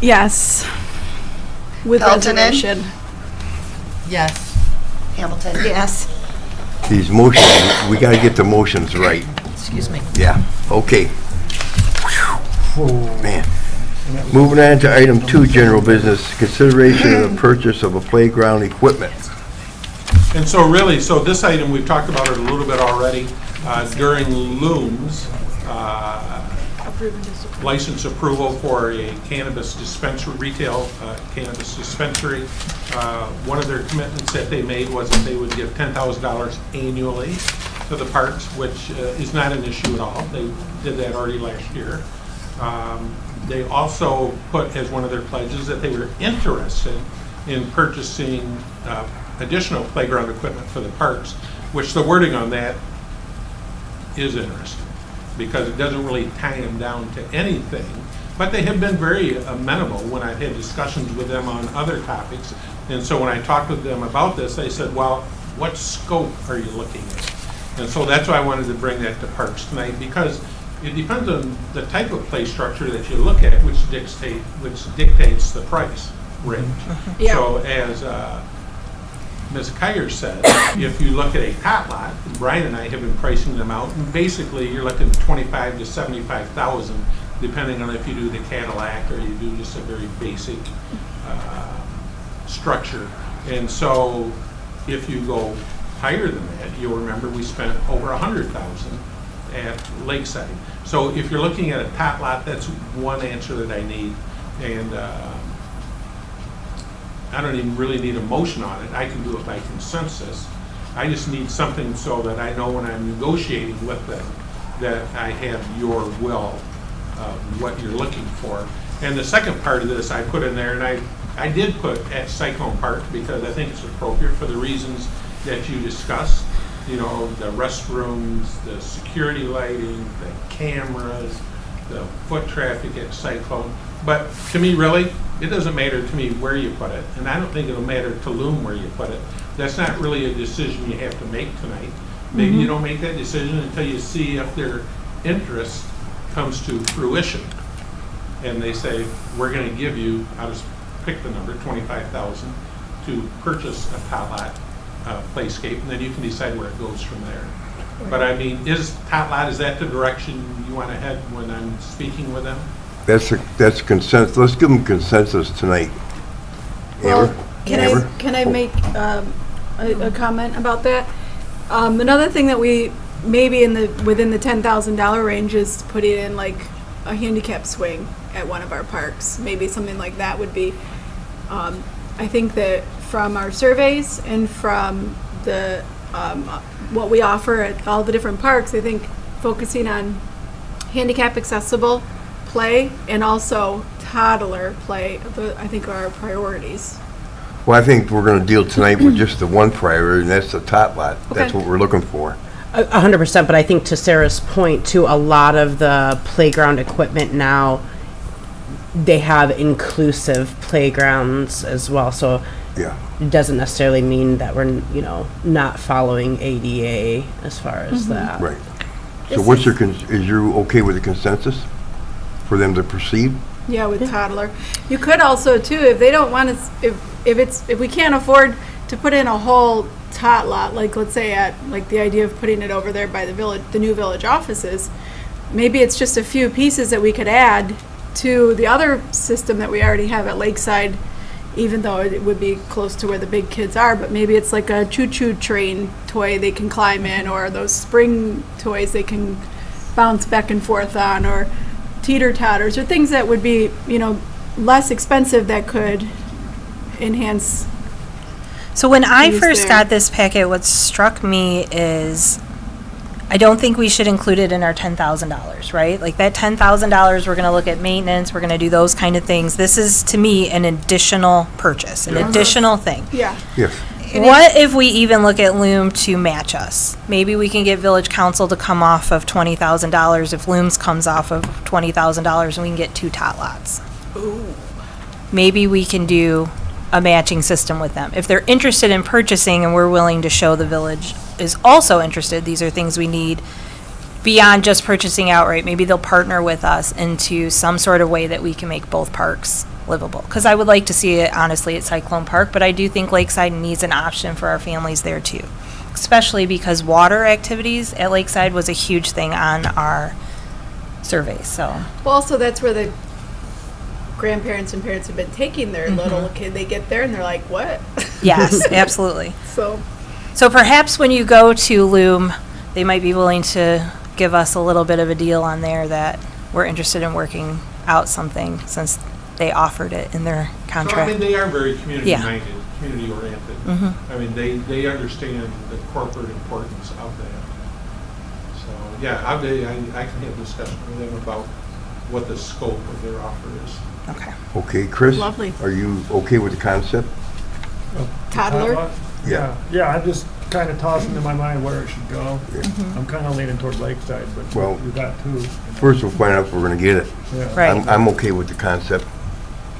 Yes. With Peltonen? reservation. Yes. Hamilton. Yes. These motions, we got to get the motions right. Excuse me. Yeah, okay. Man. Moving on to item 2, general business, consideration of the purchase of a playground equipment. And so really, so this item, we've talked about it a little bit already, during Loom's license approval for a cannabis dispensary, retail cannabis dispensary. One of their commitments that they made was that they would give $10,000 annually to the parks, which is not an issue at all. They did that already last year. They also put as one of their pledges that they were interested in purchasing additional playground equipment for the parks, which the wording on that is interesting, because it doesn't really tie them down to anything. But they have been very amenable when I've had discussions with them on other topics. And so when I talked with them about this, they said, well, what scope are you looking at? And so that's why I wanted to bring that to Parks tonight, because it depends on the type of play structure that you look at, which dictates the price range. Yeah. So as Ms. Kyer said, if you look at a tot lot, Brian and I have been pricing them out, and basically you're looking at 25 to 75,000, depending on if you do the Cadillac or you do just a very basic structure. And so if you go higher than that, you'll remember we spent over 100,000 at Lakeside. So if you're looking at a tot lot, that's one answer that I need. And I don't even really need a motion on it. I can do it by consensus. I just need something so that I know when I'm negotiating with them that I have your will, what you're looking for. And the second part of this I put in there, and I did put at Cyclone Park because I think it's appropriate for the reasons that you discussed. You know, the restrooms, the security lighting, the cameras, the foot traffic at Cyclone. But to me, really, it doesn't matter to me where you put it. And I don't think it'll matter to Loom where you put it. That's not really a decision you have to make tonight. Maybe you don't make that decision until you see if their interest comes to fruition. And they say, we're going to give you, I'll just pick the number, $25,000 to purchase a Tot Lot playscape, and then you can decide where it goes from there. But I mean, is Tot Lot, is that the direction you want to head when I'm speaking with them? That's consensus. Let's give them consensus tonight. Amber? Amber? Can I make a comment about that? Another thing that we maybe within the $10,000 range is putting in like a handicap swing at one of our parks. Maybe something like that would be. I think that from our surveys and from the what we offer at all the different parks, I think focusing on handicap accessible play and also toddler play, I think, are our priorities. Well, I think we're going to deal tonight with just the one priority, and that's the Tot Lot. That's Okay. what we're looking for. 100%, but I think to Sarah's point too, a lot of the playground equipment now, they have inclusive playgrounds as well, so Yeah. it doesn't necessarily mean that we're, you know, not following ADA as far as that. Right. So what's your, is you okay with the consensus for them to proceed? Yeah, with toddler. You could also too, if they don't want to, if we can't afford to put in a whole tot lot, like let's say at, like the idea of putting it over there by the village, the new village offices, maybe it's just a few pieces that we could add to the other system that we already have at Lakeside, even though it would be close to where the big kids are, but maybe it's like a choo-choo train toy they can climb in, or those spring toys they can bounce back and forth on, or teeter-totters, or things that would be, you know, less expensive that could enhance. So when I Use first there. got this packet, what struck me is I don't think we should include it in our $10,000, right? Like that $10,000, we're going to look at maintenance, we're going to do those kind of things. This is, to me, an additional purchase, an additional thing. Yeah. Yes. What if we even look at Loom to match us? Maybe we can get Village Council to come off of $20,000 if Loom's comes off of $20,000 and we can get 2 tot lots. Maybe we can do a matching system with them. If they're interested in purchasing and we're willing to show the village is also interested, these are things we need beyond just purchasing outright. Maybe they'll partner with us into some sort of way that we can make both parks livable. Because I would like to see it, honestly, at Cyclone Park, but I do think Lakeside needs an option for our families there too. Especially because water activities at Lakeside was a huge thing on our survey, so. Well, also that's where the grandparents and parents have been taking their little kid. They get there and they're like, what? Yes, absolutely. So, So perhaps when you go to Loom, they might be willing to give us a little bit of a deal on there that we're interested in working out something since they offered it in their So, I contract. mean, they are very community-minded, community-oriented. Mhm. I mean, they understand the corporate importance of that. So, yeah, I can have a discussion with them about what the scope of their offer is. Okay. Okay, Chris? Lovely. Are you okay with the concept? toddler. Yeah, I'm just kind of tossing in my mind where it should go. I'm kind of leaning toward Lakeside, but Well, you got 2. First, we'll find out if we're going to get it. Yeah. Right. I'm okay with the concept.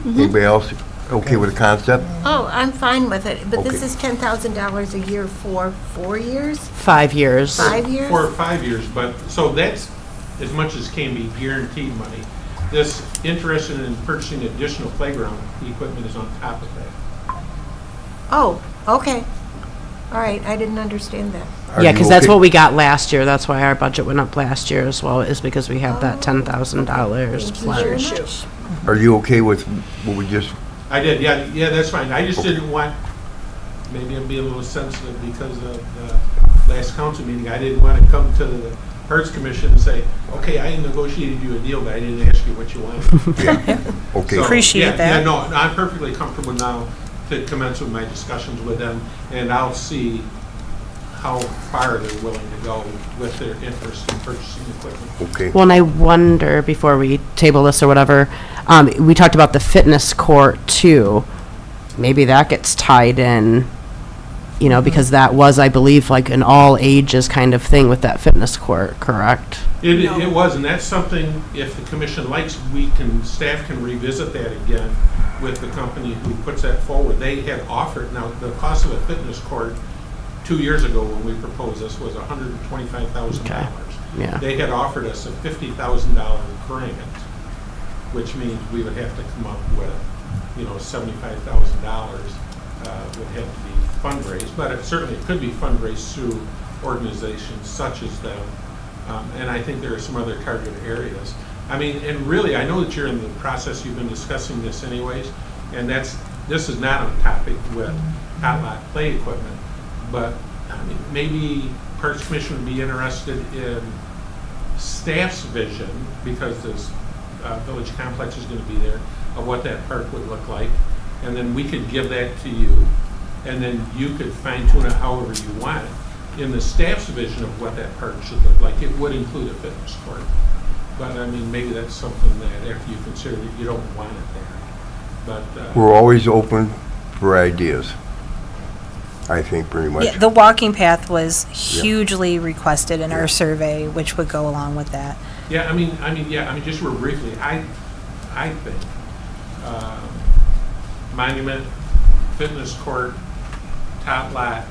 Anybody else okay with the concept? Oh, I'm fine with it, but this Okay. is $10,000 a year for 4 years, 5 years. 5 years? For 5 years, but, so that's as much as can be guaranteed money. This interest in purchasing additional playground equipment is on top of that. Oh, okay. All right, I didn't understand that. Are Yeah, you because that's okay- what we got last year. That's why our budget went up last year as well, is because we have that $10,000 Thank you very pledge. much. Are you okay with what we just, I did, yeah, that's fine. I just didn't want, maybe I'm being a little sensitive because of the last council meeting. I didn't want to come to the Arts Commission and say, okay, I negotiated you a deal, but I didn't ask you what you wanted. yeah, okay. So, Appreciate yeah, that. Yeah, no, I'm perfectly comfortable now to commence with my discussions with them, and I'll see how far they're willing to go with their interest in purchasing equipment. Okay. Well, and I wonder, before we table this or whatever, we talked about the fitness court too. Maybe that gets tied in, you know, because that was, I believe, like an all ages kind of thing with that fitness court, correct? It was, and that's something, if the commission likes, staff can revisit that again with the company who puts that forward. They had offered, now, the cost of a fitness court 2 years ago when we proposed this was $125,000. Okay. Yeah. They had offered us a $50,000 grant, which means we would have to come up with, $75,000 would have to be fundraised, but it certainly could be fundraised through organizations such as them. And I think there are some other target areas. I mean, and really, I know that you're in the process, you've been discussing this anyways, and this is not on topic with hot lot play equipment, but I mean, maybe Parks Commission would be interested in staff's vision, because this village complex is going to be there, of what that park would look like, and then we could give that to you, and then you could fine tune it however you want it. In the staff's vision of what that park should look like, it would include a fitness court. But I mean, maybe that's something that after you consider it, you don't want it there. But We're always open for ideas, I think, pretty much. Yeah, the walking path was hugely requested in our survey, which would go along with that. yeah, I mean, just real briefly, I think monument, fitness court, top lot,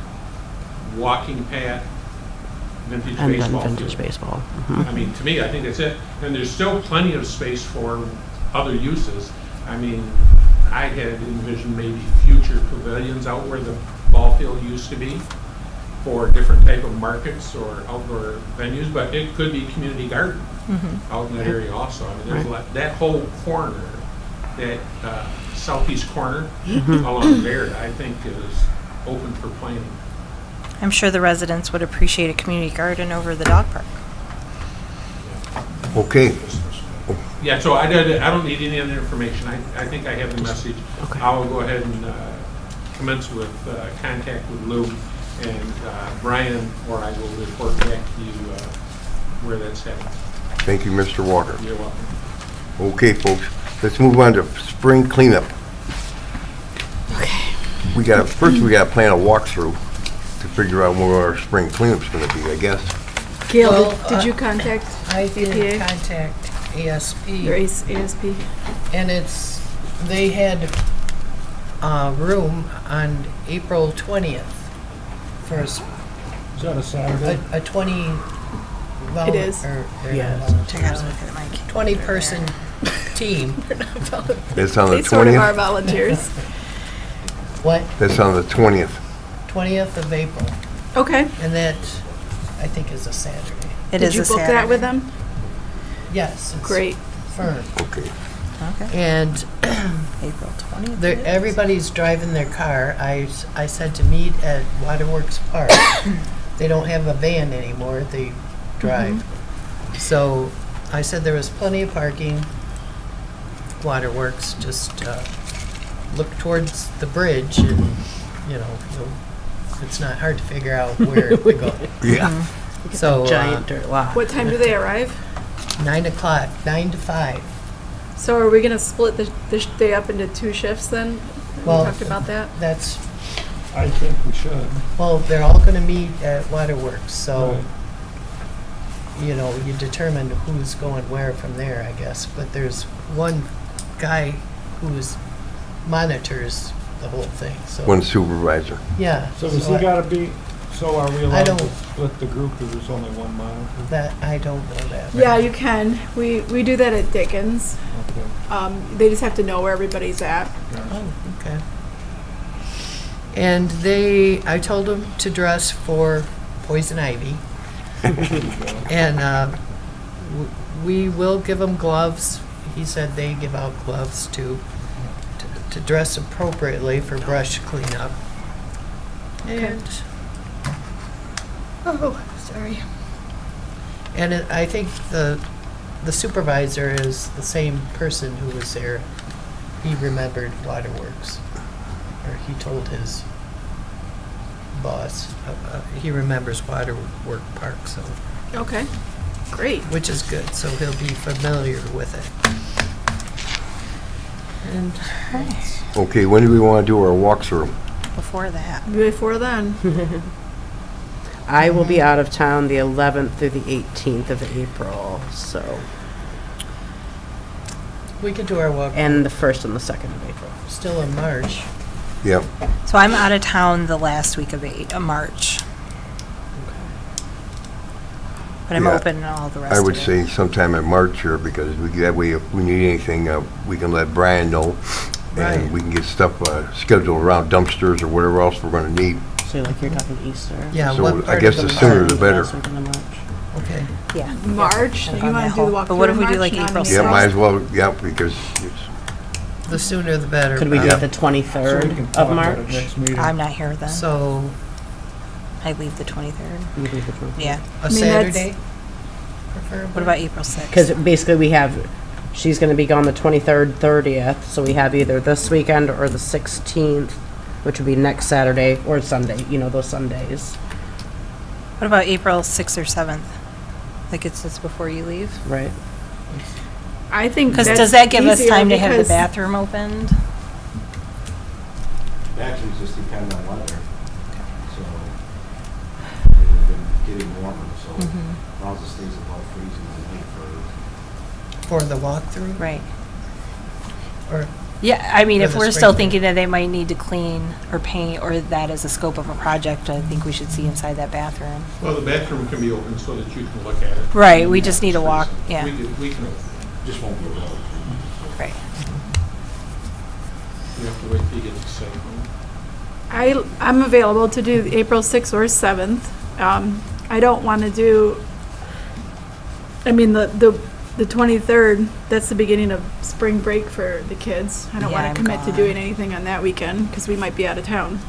walking path, vintage And then baseball vintage field. baseball. Mhm. I mean, to me, I think that's it. And there's still plenty of space for other uses. I mean, I had envisioned maybe future pavilions out where the ball field used to be for different type of markets or outdoor venues, but it could be community garden out in that area also. I mean, there's a lot, that whole corner, that southeast corner along there, I think is open for planning. I'm sure the residents would appreciate a community garden over the dog park. Okay. Yeah, so I don't need any other information. I think I have the message. Okay. I'll go ahead and commence with contact with Lou, and Brian or I will report back to you where that's headed. Thank you, Mr. Walker. You're welcome. Okay, folks, let's move on to spring cleanup. Okay. First we gotta plan a walkthrough to figure out where our spring cleanup's gonna be, I guess. Gail, Well, did you contact I did EPA? contact ASP, Or ASP? and they had room on April 20th for Is that a Saturday? a 20 It is. Yes. I gotta look at my 20-person team. That's on the They sort of are 20th? volunteers. What? That's on the 20th. 20th of April, Okay. and that, I think, is a Saturday. It Did is you a book Saturday. that with them? Yes. it's Great. Firm. Okay. Okay. And April 20th. everybody's driving their car. I said to meet at Waterworks Park. They don't have a van anymore, they drive. So I said there was plenty of parking, Waterworks, just look towards the bridge and, it's not hard to figure out where to go. Yeah. So, Giant dirt lot. What time do they arrive? 9 o'clock, 9 to 5. So are we gonna split the day up into 2 shifts then? We Well, talked about that? That's, I think we should. well, they're all gonna meet at Waterworks, so, Right. You determine who's going where from there, I guess. But there's one guy monitors the whole thing, so. One supervisor. Yeah. So does he I- gotta be, so are we allowed to don't- split the group if there's only one monitor? That, I don't know that. Yeah, you can. We do that at Dickens. Okay. They just have to know where everybody's at. Oh, okay. And I told them to dress for poison ivy. And we will give them gloves. He said they give out gloves to dress appropriately for brush cleanup. And, Sorry. and I think the supervisor is the same person who was there. He remembered Waterworks. Or he told his boss. He remembers Waterwork Park, so, Okay, great. which is good, so he'll be familiar with it. And Okay, when do we want to do our walkthrough? Before that. Before then, I will be out of town the 11th through the 18th of April, so, we could do our walk, and the 1st and the 2nd of April. still in March. Yep. So I'm out of town the last week of March. But I'm Yeah, open all the rest I of it. would say sometime in March here, because that way if we need anything, we can let Brian know. Right. And we can get stuff scheduled around dumpsters or whatever else we're gonna need. So like you're talking Easter? Yeah, So what I part guess of the the sooner month? the better. Last weekend of March. Okay. Yeah. March, And you on want that to do the whole- walkthrough But what if in we do March? like Not April in Yeah, might as April? well, yeah, because it's, The sooner the better. Could we do Yeah. it the So we 23rd can of talk about it March? next meeting. I'm not here then. So, I leave the 23rd. You do the 23rd. Yeah. a mean, that's- Saturday? Preferably? What about April 6th? Because basically we have, she's going to be gone the 23rd, 30th, so we have either this weekend or the 16th, which would be next Saturday or Sunday, those Sundays, What about April 6th or 7th? Like it's just before you leave? right? I think Because that's does that give us easier time to have the because- bathroom opened? Actually, just depend on weather. So, we've been getting warmer, so as long as it stays above freezing at night for For the walkthrough? Right. Or, Yeah, I mean, Or if the we're still spring thinking that they might need to clean or paint, or that is a scope of a project, I think we should see inside that bathroom. Well, the bathroom can be open so that you can look at it. Right, we just need to walk, yeah, We can, just won't be able to. right. you have to wait till you get to site. I'm available to do April 6th or 7th. I don't want to do, I mean, the 23rd, that's the beginning of spring break for the kids. I don't Yeah, want I'm to commit to gone. doing anything on that weekend because we might be out of town.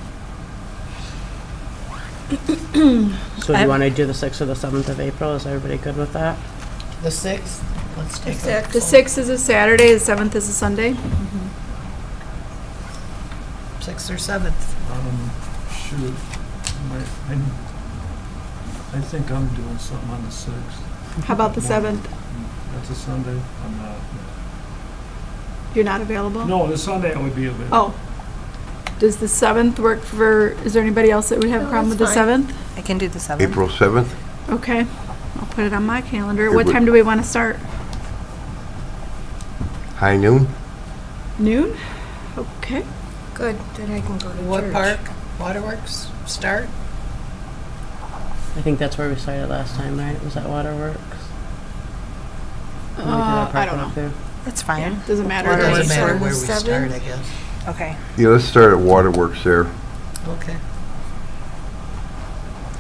So do I'm- you want to do the 6th or the 7th of April? Is everybody good with that? the 6th? Let's take a... Sixth. The 6th is a Saturday, the 7th is a Sunday. 6th or 7th? Shoot, I think I'm doing something on the 6th. How about the 7th? That's a Sunday. I'm not. You're not available? No, the Sunday I would be available. Oh. Does the 7th work for, is there anybody else that would have a No, problem with the that's fine. 7th? I can do the 7th. April 7th? Okay, I'll put it on my calendar. It What would- time do we want to start? High noon? Noon? Okay. Good, then I can go to church. What park? Waterworks start? I think that's where we started last time, right? Was that Waterworks? When we did our I park don't know. walkthrough? That's fine. Doesn't matter. It doesn't Waterworks matter on where the we start, 7th? I guess. Okay. Yeah, let's start at Waterworks there. Okay.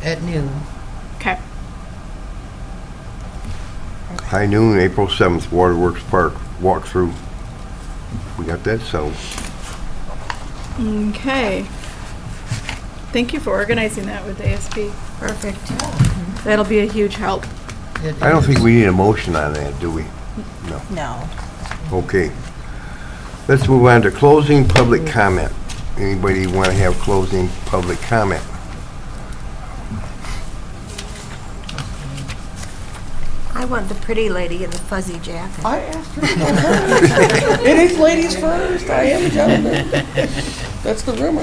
At noon. Okay. High noon, April 7th, Waterworks Park, walkthrough. We got that settled. Okay. Thank you for organizing that with ASP. Perfect. That'll be a huge help. It I don't think is. we need a motion on that, do we? No. Okay. Let's move on to closing public comment. Anybody want to have closing public comment? I want the pretty lady in the fuzzy jacket. I asked her. It is ladies first. I am a gentleman. That's the rumor.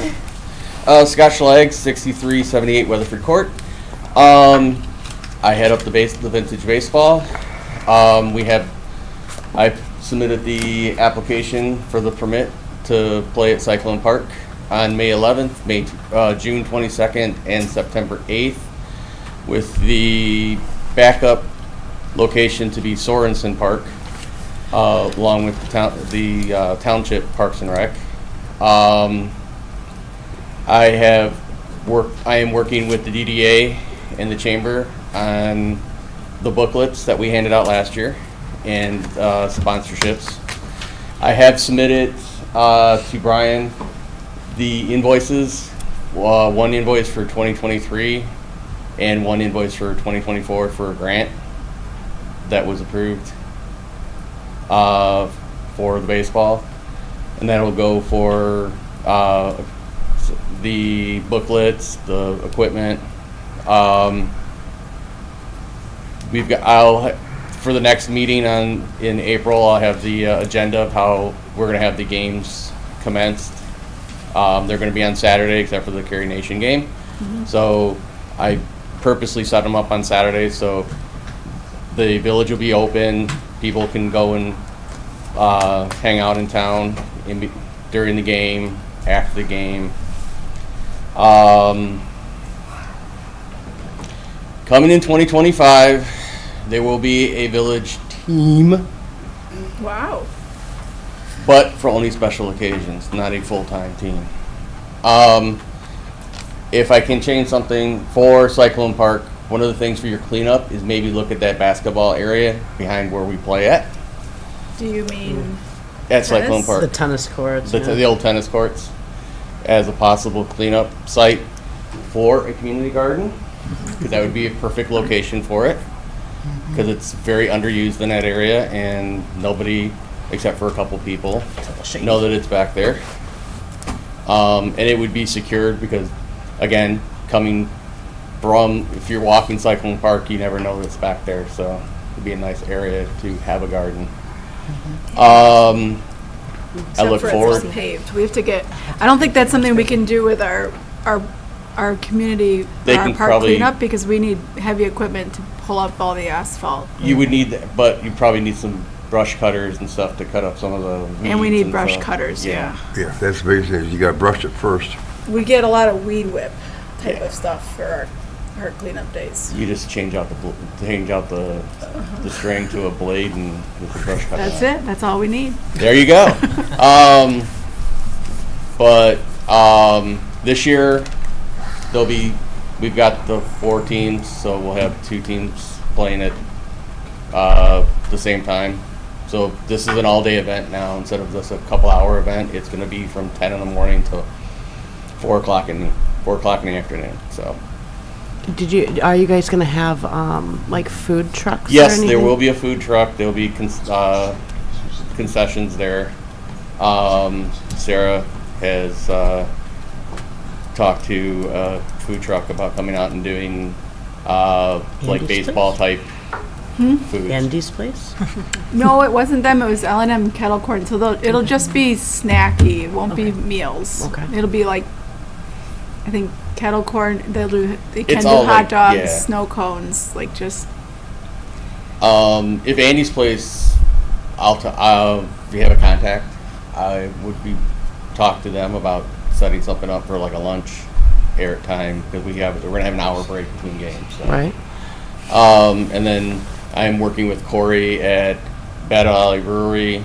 Scott Schlag, 6378 Weatherford Court. I head up the vintage baseball. I submitted the application for the permit to play at Cyclone Park on May 11th, June 22nd, and September 8th, with the backup location to be Sorensen Park, along with the Township Parks and Rec. I am working with the DDA and the Chamber on the booklets that we handed out last year and sponsorships. I have submitted to Brian the invoices, one invoice for 2023 and one invoice for 2024 for a grant that was approved for the baseball, and that will go for the booklets, the equipment. For the next meeting in April, I'll have the agenda of how we're gonna have the games commenced. They're gonna be on Saturday, except for the Carrie Nation game. So I purposely set them up on Saturday, so the village will be open. People can go and hang out in town during the game, after the game. Coming in 2025, there will be a village team, Wow. but for only special occasions, not a full-time team. If I can change something for Cyclone Park, one of the things for your cleanup is maybe look at that basketball area behind where we play at Do you mean Cyclone Tennis? Park. The tennis courts. yeah. The old tennis courts as a possible cleanup site for a community garden, because that would be a perfect location for it, because it's very underused in that area and nobody, except for a couple people, know that it's back there. And it would be secured because, again, coming from, if you're walking Cyclone Park, you never know that it's back there, so it'd be a nice area to have a garden. I Except look for forward. It's paved. We have to get. I don't think that's something we can do with our community They our can park probably- cleanup because we need heavy equipment to pull up all the asphalt. You would need that, but you probably need some brush cutters and stuff to cut up some of the weeds. And we need brush stuff. cutters. Yeah. Yeah, that's the biggest thing, is you gotta brush it first. We get a lot of weed whip type Yeah. of stuff for our cleanup days. You just change out the string to a blade and with the brush cutter. That's it. That's all we need. There you go. This year we've got the 4 teams, so we'll have 2 teams playing at the same time. So this is an all-day event now instead of just a couple-hour event. It's going to be from 10 in the morning till 4 o'clock in the afternoon. So Are you guys gonna have, like food trucks? or yes, there anything? will be a food truck. There'll be concessions there. Sarah has talked to a food truck about coming out and doing like Andy's baseball type foods. Andy's place? No, it wasn't them. It was L&M Kettle Corn. So it'll just be snacky. It won't be meals. Okay. It'll be like, I think kettle corn. They can It's do all hot like- dogs, yeah. snow cones, like just. If Andy's place, if you have a contact, I would talk to them about setting something up for like a lunch air time, because we're gonna have an hour break between games. So. Right. And then I'm working with Corey at Battle Alley Brewery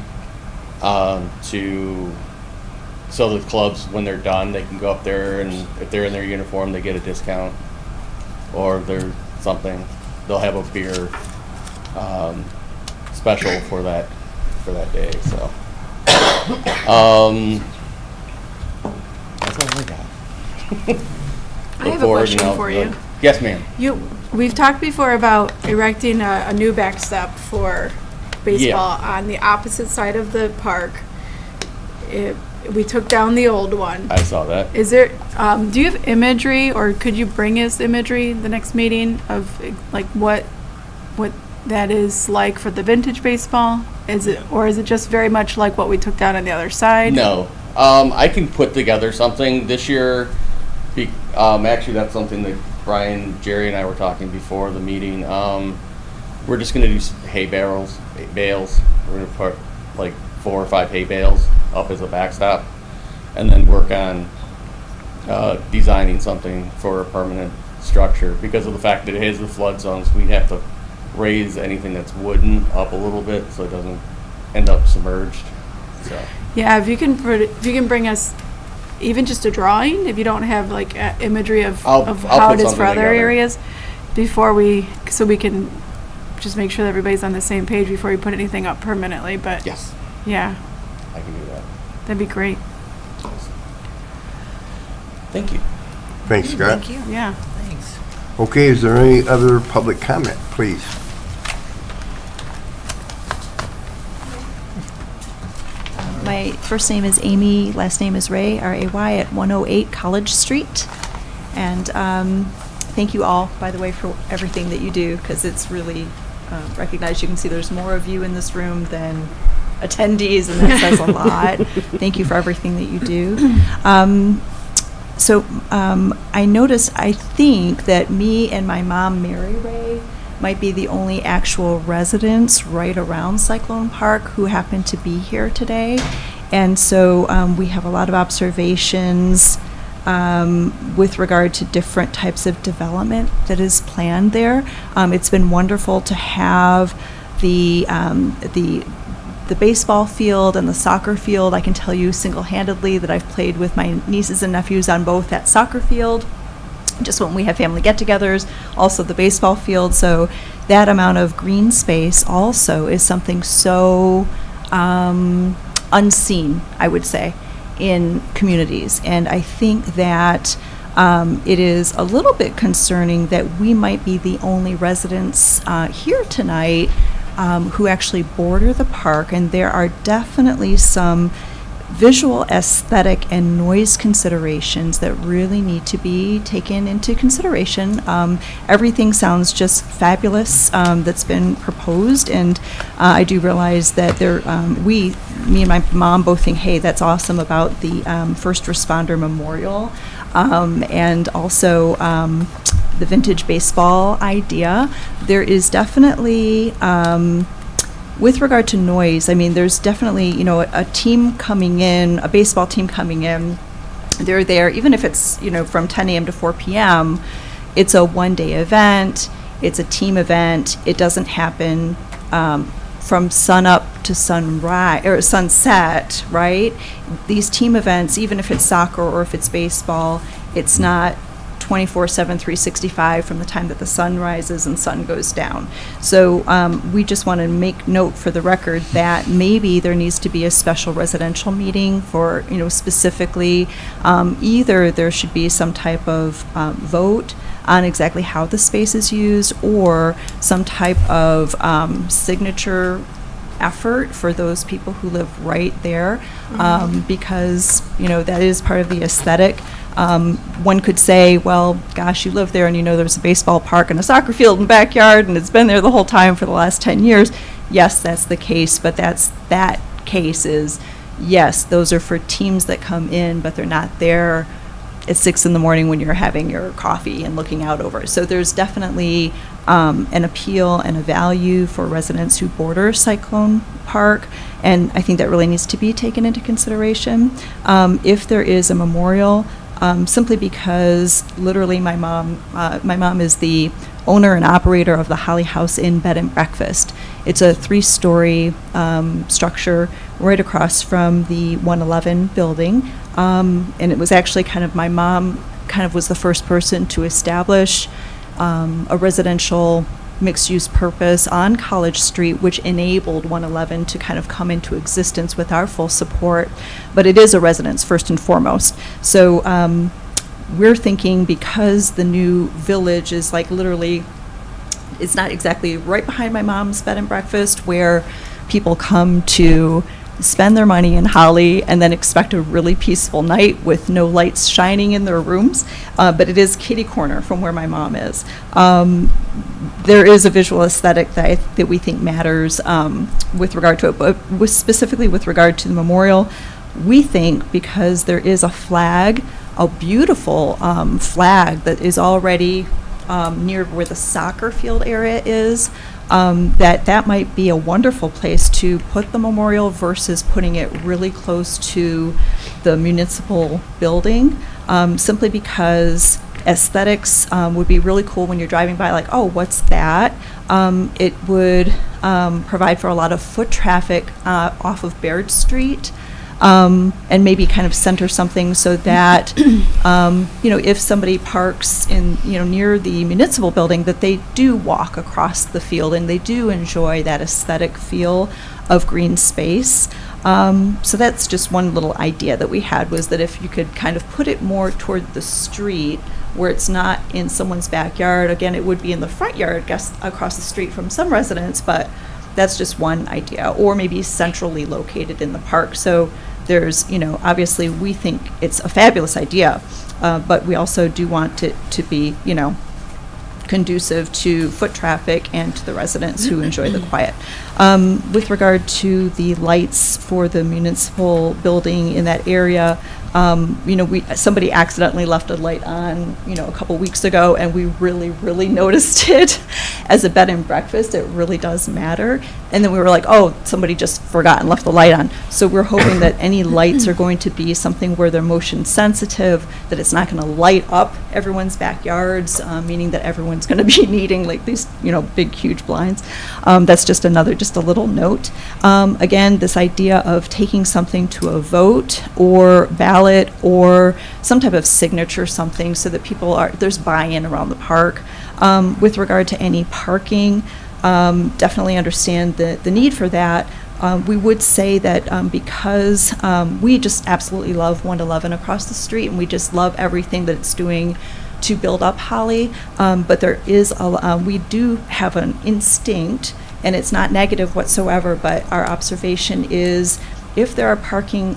so the clubs, when they're done, they can go up there, and if they're in their uniform, they get a discount, or if there's something, they'll have a beer special for that day. So that's all I got. I have a question for you. Yes, ma'am. We've talked before about erecting a new backstop for baseball on the opposite side of the park. We took down the old one. I saw that. Is there, do you have imagery, or could you bring us imagery the next meeting of like what that is like for the vintage baseball? Is it just very much like what we took down on the other side? No. I can put together something this year. Actually, that's something that Brian, Jerry, and I were talking before the meeting. We're just going to do hay bales. We're going to put like 4 or 5 hay bales up as a backstop, and then work on designing something for a permanent structure. Because of the fact that it has the flood zones, we'd have to raise anything that's wooden up a little bit so it doesn't end up submerged. So. Yeah, if you can bring us even just a drawing, if you don't have like imagery of I'll how put it is for something other together. areas, so we can just make sure that everybody's on the same page before we put anything up permanently. But Yes, yeah, I can do that. that'd be great. Thank you. Thanks, Scott. Thank you. Yeah. Thanks. Okay, is there any other public comment, please? My first name is Amy, last name is Ray, R-A-Y, at 108 College Street. And thank you all, by the way, for everything that you do, because it's really recognized. You can see there's more of you in this room than attendees, and that says a lot. Thank you for everything that you do. I noticed, I think that me and my mom, Mary Ray, might be the only actual residents right around Cyclone Park who happen to be here today. And so we have a lot of observations with regard to different types of development that is planned there. It's been wonderful to have the baseball field and the soccer field. I can tell you single-handedly that I've played with my nieces and nephews on both that soccer field, just when we have family get-togethers, also the baseball field. So that amount of green space also is something so unseen, I would say, in communities. And I think that it is a little bit concerning that we might be the only residents here tonight who actually border the park, and there are definitely some visual, aesthetic, and noise considerations that really need to be taken into consideration. Everything sounds just fabulous that's been proposed, and I do realize that me and my mom both think, hey, that's awesome about the First Responder Memorial, and also the vintage baseball idea. There is definitely with regard to noise, I mean, there's definitely, a team coming in, a baseball team coming in, they're there, even if it's, from 10 a.m. to 4 p.m., it's a one-day event, it's a team event, it doesn't happen from sun-up to sunrise, or sunset, right? These team events, even if it's soccer or if it's baseball, it's not 24/7, 365 from the time that the sun rises and sun goes down. So we just want to make note for the record that maybe there needs to be a special residential meeting for, specifically either there should be some type of vote on exactly how the space is used, or some type of signature effort for those people who live right there, because, that is part of the aesthetic. One could say, well, gosh, you live there and there's a baseball park and a soccer field and backyard and it's been there the whole time for the last 10 years. Yes, that's the case, but that case is, yes, those are for teams that come in, but they're not there at 6 in the morning when you're having your coffee and looking out over. So there's definitely an appeal and a value for residents who border Cyclone Park, and I think that really needs to be taken into consideration. If there is a memorial, simply because literally my mom is the owner and operator of the Holly House Inn Bed and Breakfast. It's a 3-story structure right across from the 111 building, and it was actually my mom was the first person to establish a residential mixed-use purpose on College Street, which enabled 111 to come into existence with our full support. But it is a residence first and foremost. So we're thinking, because the new village is literally, it's not exactly right behind my mom's bed and breakfast where people come to spend their money in Holly and then expect a really peaceful night with no lights shining in their rooms, but it is kitty corner from where my mom is. There is a visual aesthetic that we think matters with regard to it, but specifically with regard to the memorial, we think because there is a flag, a beautiful flag that is already near where the soccer field area is, that might be a wonderful place to put the memorial versus putting it really close to the municipal building, simply because aesthetics would be really cool when you're driving by, oh, what's that? It would provide for a lot of foot traffic off of Baird Street, and maybe center something so that, if somebody parks in, near the municipal building, that they do walk across the field and they do enjoy that aesthetic feel of green space. So that's just one little idea that we had, was that if you could put it more toward the street, where it's not in someone's backyard. Again, it would be in the front yard, across the street from some residents, but that's just one idea, or maybe centrally located in the park. So there's, obviously we think it's a fabulous idea, but we also do want it to be, conducive to foot traffic and to the residents who enjoy the quiet. With regard to the lights for the municipal building in that area, somebody accidentally left a light on, a couple weeks ago, and we really noticed it. As a bed and breakfast, it really does matter. And then we were like, oh, somebody just forgot and left the light on. So we're hoping that any lights are going to be something where they're motion sensitive, that it's not going to light up everyone's backyards, meaning that everyone's going to be needing like these, big, huge blinds. That's just a little note. Again, this idea of taking something to a vote or ballot or some type of signature something so that there's buy-in around the park. With regard to any parking, definitely understand the need for that. We would say that because we just absolutely love 111 across the street, and we just love everything that it's doing to build up Holly, but there is we do have an instinct, and it's not negative whatsoever, but our observation is if there are parking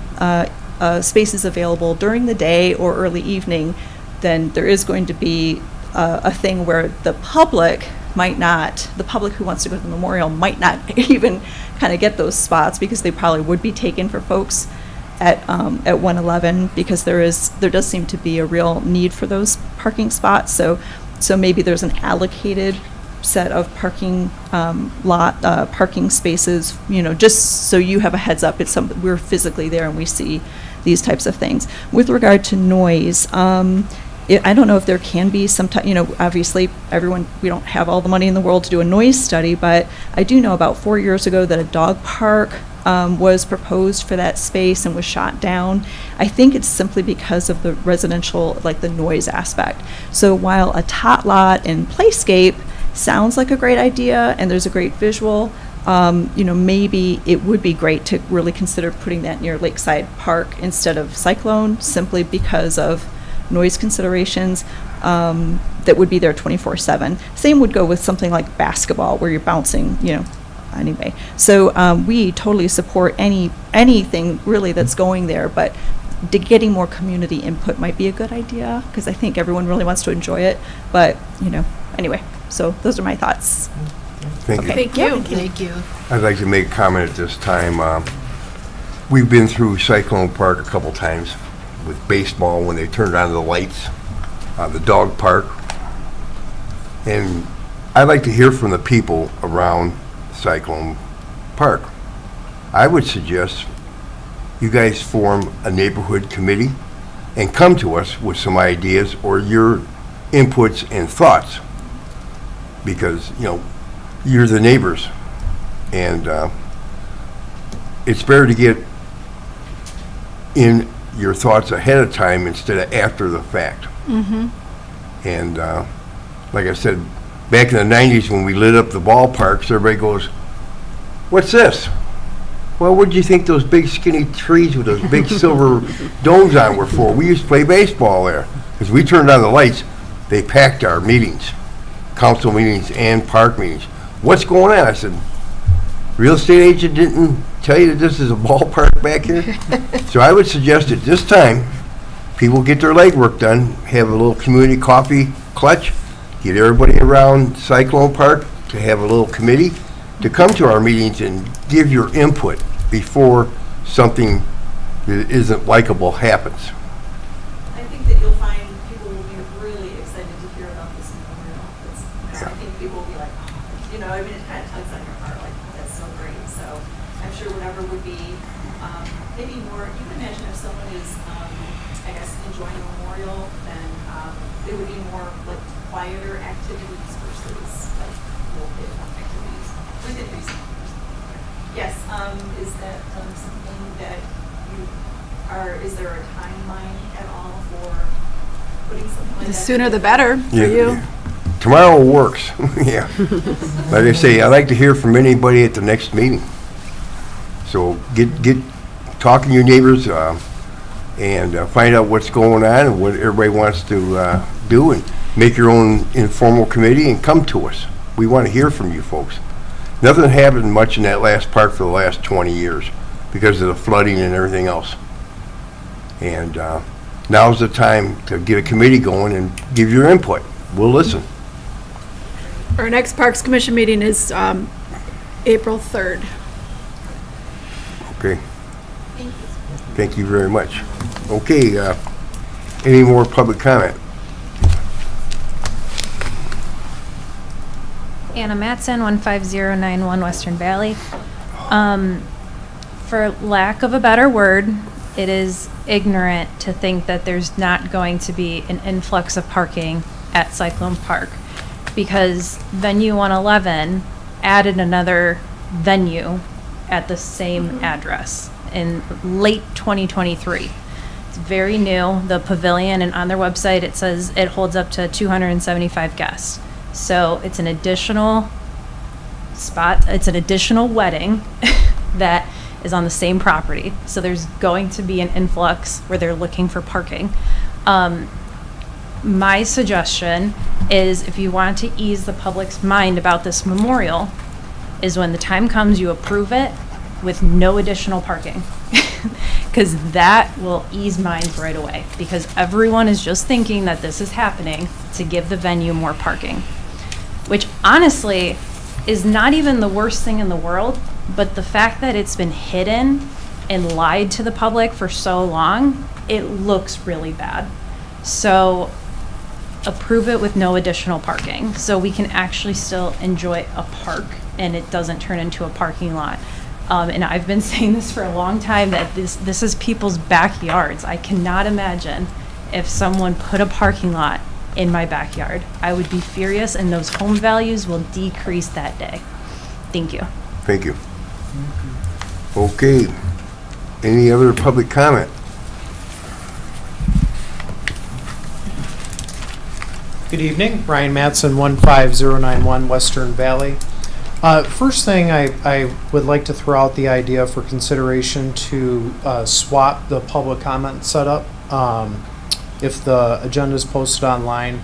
spaces available during the day or early evening, then there is going to be a thing where the public who wants to go to the memorial might not even kind of get those spots, because they probably would be taken for folks at 111, because there does seem to be a real need for those parking spots. So maybe there's an allocated set of parking parking spaces, just so you have a heads up. We're physically there and we see these types of things. With regard to noise, I don't know if there can be some obviously we don't have all the money in the world to do a noise study, but I do know about 4 years ago that a dog park was proposed for that space and was shot down. I think it's simply because of the residential, like the noise aspect. So while a tot lot and playscape sounds like a great idea and there's a great visual, maybe it would be great to really consider putting that near Lakeside Park instead of Cyclone, simply because of noise considerations that would be there 24/7. Same would go with something like basketball, where you're bouncing, anyway. So we totally support anything really that's going there, but getting more community input might be a good idea, because I think everyone really wants to enjoy it. But anyway, so those are my thoughts. Thank you. Thank you. Thank you. I'd like to make a comment at this time. We've been through Cyclone Park a couple times with baseball when they turned on the lights, the dog park. And I'd like to hear from the people around Cyclone Park. I would suggest you guys form a neighborhood committee and come to us with some ideas or your inputs and thoughts, because you're the neighbors, and it's better to get in your thoughts ahead of time instead of after the fact. Mm-hmm. And like I said, back in the 90s when we lit up the ballparks, everybody goes, "What's this?" Well, what do you think those big skinny trees with those big silver domes on were for? We used to play baseball there. Because we turned on the lights, they packed our meetings, council meetings and park meetings. What's going on? I said, real estate agent didn't tell you that this is a ballpark back here? So I would suggest at this time, people get their legwork done, have a little community coffee clutch, get everybody around Cyclone Park to have a little committee to come to our meetings and give your input before something that isn't likable happens. I think that you'll find people will be really excited to hear about this memorial. I think people will be like, it kind of tugs on your heart, like, that's so great. So I'm sure whatever would be, maybe more, you can imagine if someone is, enjoying a memorial, then it would be more like quieter activities versus like lit activities within reason. Yes, is that something that is there a timeline at all for putting something like that? The sooner the better for you. Tomorrow works, yeah. Like I say, I'd like to hear from anybody at the next meeting. So get talking to your neighbors and find out what's going on and what everybody wants to do, and make your own informal committee and come to us. We want to hear from you folks. Nothing happened much in that last park for the last 20 years because of the flooding and everything else. And now's the time to get a committee going and give your input. We'll listen. Our next Parks Commission meeting is April 3rd. Okay. Thank you very much. Okay, any more public comment? Anna Matson, 15091 Western Valley. For lack of a better word, it is ignorant to think that there's not going to be an influx of parking at Cyclone Park, because Venue 111 added another venue at the same address in late 2023. It's very new, the pavilion, and on their website it says it holds up to 275 guests. So it's an additional spot, it's an additional wedding that is on the same property. So there's going to be an influx where they're looking for parking. My suggestion is, if you want to ease the public's mind about this memorial, is when the time comes, you approve it with no additional parking. Because that will ease minds right away. Because everyone is just thinking that this is happening to give the venue more parking. Which honestly is not even the worst thing in the world, but the fact that it's been hidden and lied to the public for so long, it looks really bad. So approve it with no additional parking, so we can actually still enjoy a park and it doesn't turn into a parking lot. And I've been saying this for a long time, that this is people's backyards. I cannot imagine if someone put a parking lot in my backyard. I would be furious, and those home values will decrease that day. Thank you. Thank you. Okay. Any other public comment? Good evening, Brian Matson, 15091 Western Valley. First thing, I would like to throw out the idea for consideration to swap the public comment setup. If the agenda is posted online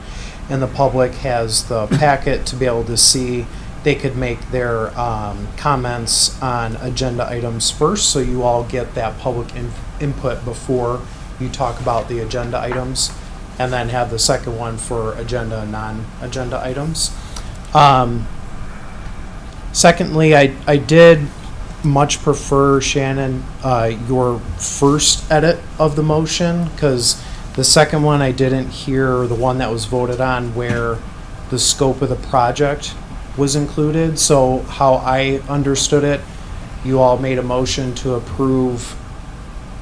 and the public has the packet to be able to see, they could make their comments on agenda items first, so you all get that public input before you talk about the agenda items, and then have the second one for agenda and non-agenda items. Secondly, I did much prefer, Shannon, your first edit of the motion, because the second one I didn't hear, the one that was voted on where the scope of the project was included. So how I understood it, you all made a motion to approve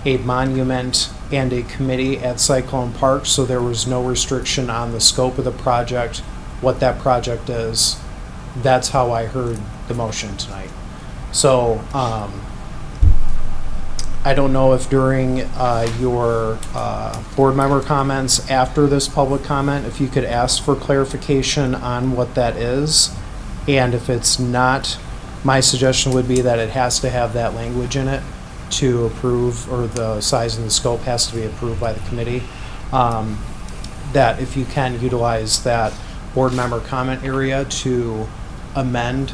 a monument and a committee at Cyclone Park, so there was no restriction on the scope of the project, what that project is. That's how I heard the motion tonight. So I don't know if during your board member comments after this public comment, if you could ask for clarification on what that is. And if it's not, my suggestion would be that it has to have that language in it to approve, or the size and the scope has to be approved by the committee. That if you can utilize that board member comment area to amend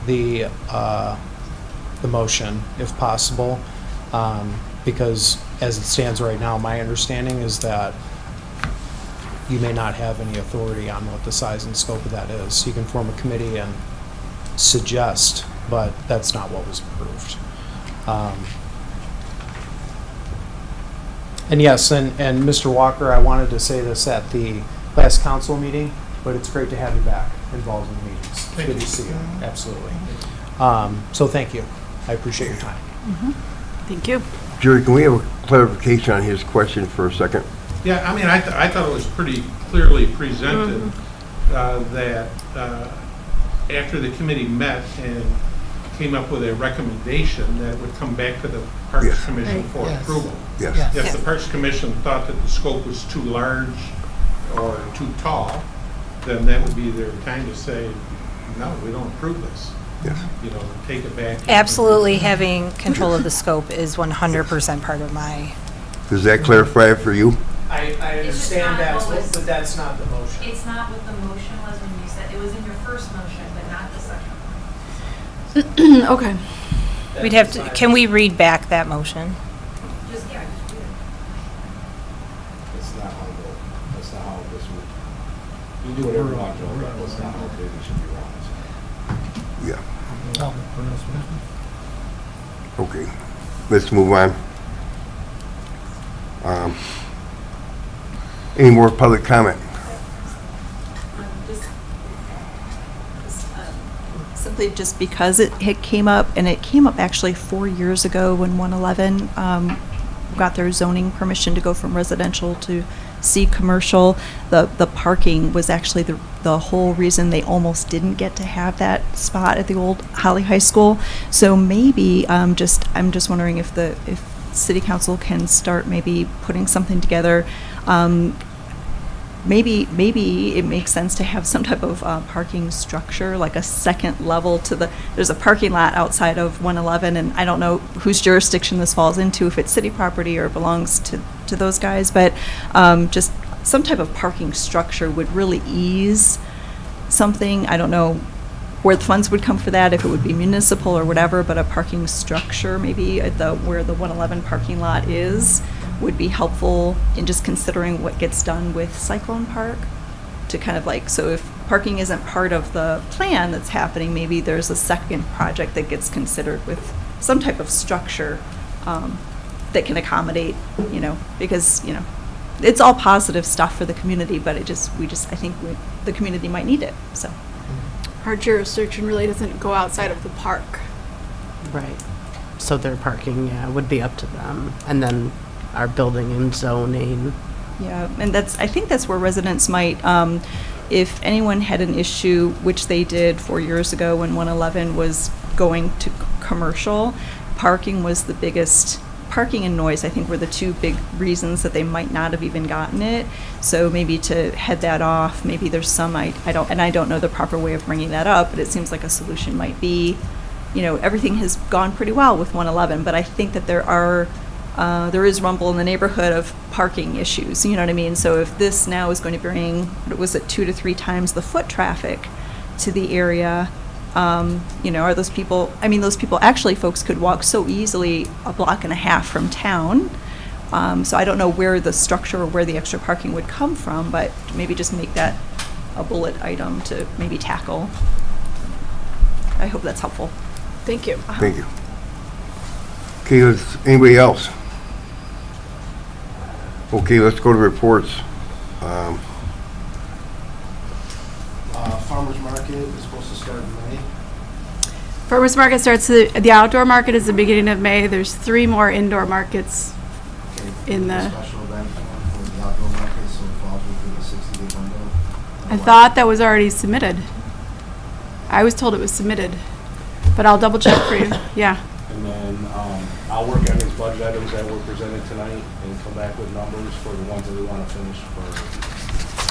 the motion if possible. Because as it stands right now, my understanding is that you may not have any authority on what the size and scope of that is. You can form a committee and suggest, but that's not what was approved. And yes, and Mr. Walker, I wanted to say this at the last council meeting, but it's great to have you back involved in the meetings. It's good to see you, absolutely. So thank you. I appreciate your time. Thank you. Jerry, can we have a clarification on his question for a second? Yeah, I mean, I thought it was pretty clearly presented that after the committee met and came up with a recommendation, that it would come back to the Parks Yes. Commission for Yes. approval. Yes. If the Parks Commission thought that the scope was too large or too tall, then that would be their time to say, no, we don't approve this. Yes. You know, take it back. Absolutely, having control of the scope is 100% part of my, Does that clarify it for you? I It's just understand not that, what was- but that's not the motion. It's not what the motion was when you said, it was in your first motion, but not the second one. Okay. We'd have to, can we read back that motion? It's not how go. That's not how this would. You do whatever you want, Joe, but that's not how big it should be run. Yeah. Okay, let's move on. Any more public comment? Simply just because it came up, and it came up actually 4 years ago when 111 got their zoning permission to go from residential to C commercial. The parking was actually the whole reason they almost didn't get to have that spot at the old Holly High School. So maybe I'm just wondering if City Council can start maybe putting something together. Maybe it makes sense to have some type of parking structure, like a second level to there's a parking lot outside of 111, and I don't know whose jurisdiction this falls into, if it's city property or belongs to those guys, but just some type of parking structure would really ease something. I don't know where the funds would come for that, if it would be municipal or whatever, but a parking structure maybe at where the 111 parking lot is would be helpful in just considering what gets done with Cyclone Park to kind of like, so if parking isn't part of the plan that's happening, maybe there's a second project that gets considered with some type of structure that can accommodate, because, it's all positive stuff for the community, but I think the community might need it, so. Our jurisdiction really doesn't go outside of the park. Right. So their parking, would be up to them. And then our building and zoning. Yeah, and I think that's where residents might, if anyone had an issue, which they did 4 years ago when 111 was going to commercial, parking was the biggest. Parking and noise, I think, were the two big reasons that they might not have even gotten it. So maybe to head that off, maybe there's some, I don't know the proper way of bringing that up, but it seems like a solution might be, everything has gone pretty well with 111, but I think that there is rumble in the neighborhood of parking issues, you know what I mean? So if this now is going to bring, what was it, 2 to 3 times the foot traffic to the area, are those people, actually folks could walk so easily a block and a half from town. So I don't know where the structure or where the extra parking would come from, but maybe just make that a bullet item to maybe tackle. I hope that's helpful. Thank you. Thank you. Okay, anybody else? Okay, let's go to reports. Farmers market is supposed to start in May. Farmers market starts, the outdoor market is the beginning of May. There's 3 more indoor markets in the. Special event for the outdoor market, so it falls within the 60-day window. I thought that was already submitted. I was told it was submitted, but I'll double check for you. Yeah. And then I'll work on these budget items that were presented tonight and come back with numbers for the ones that we want to finish for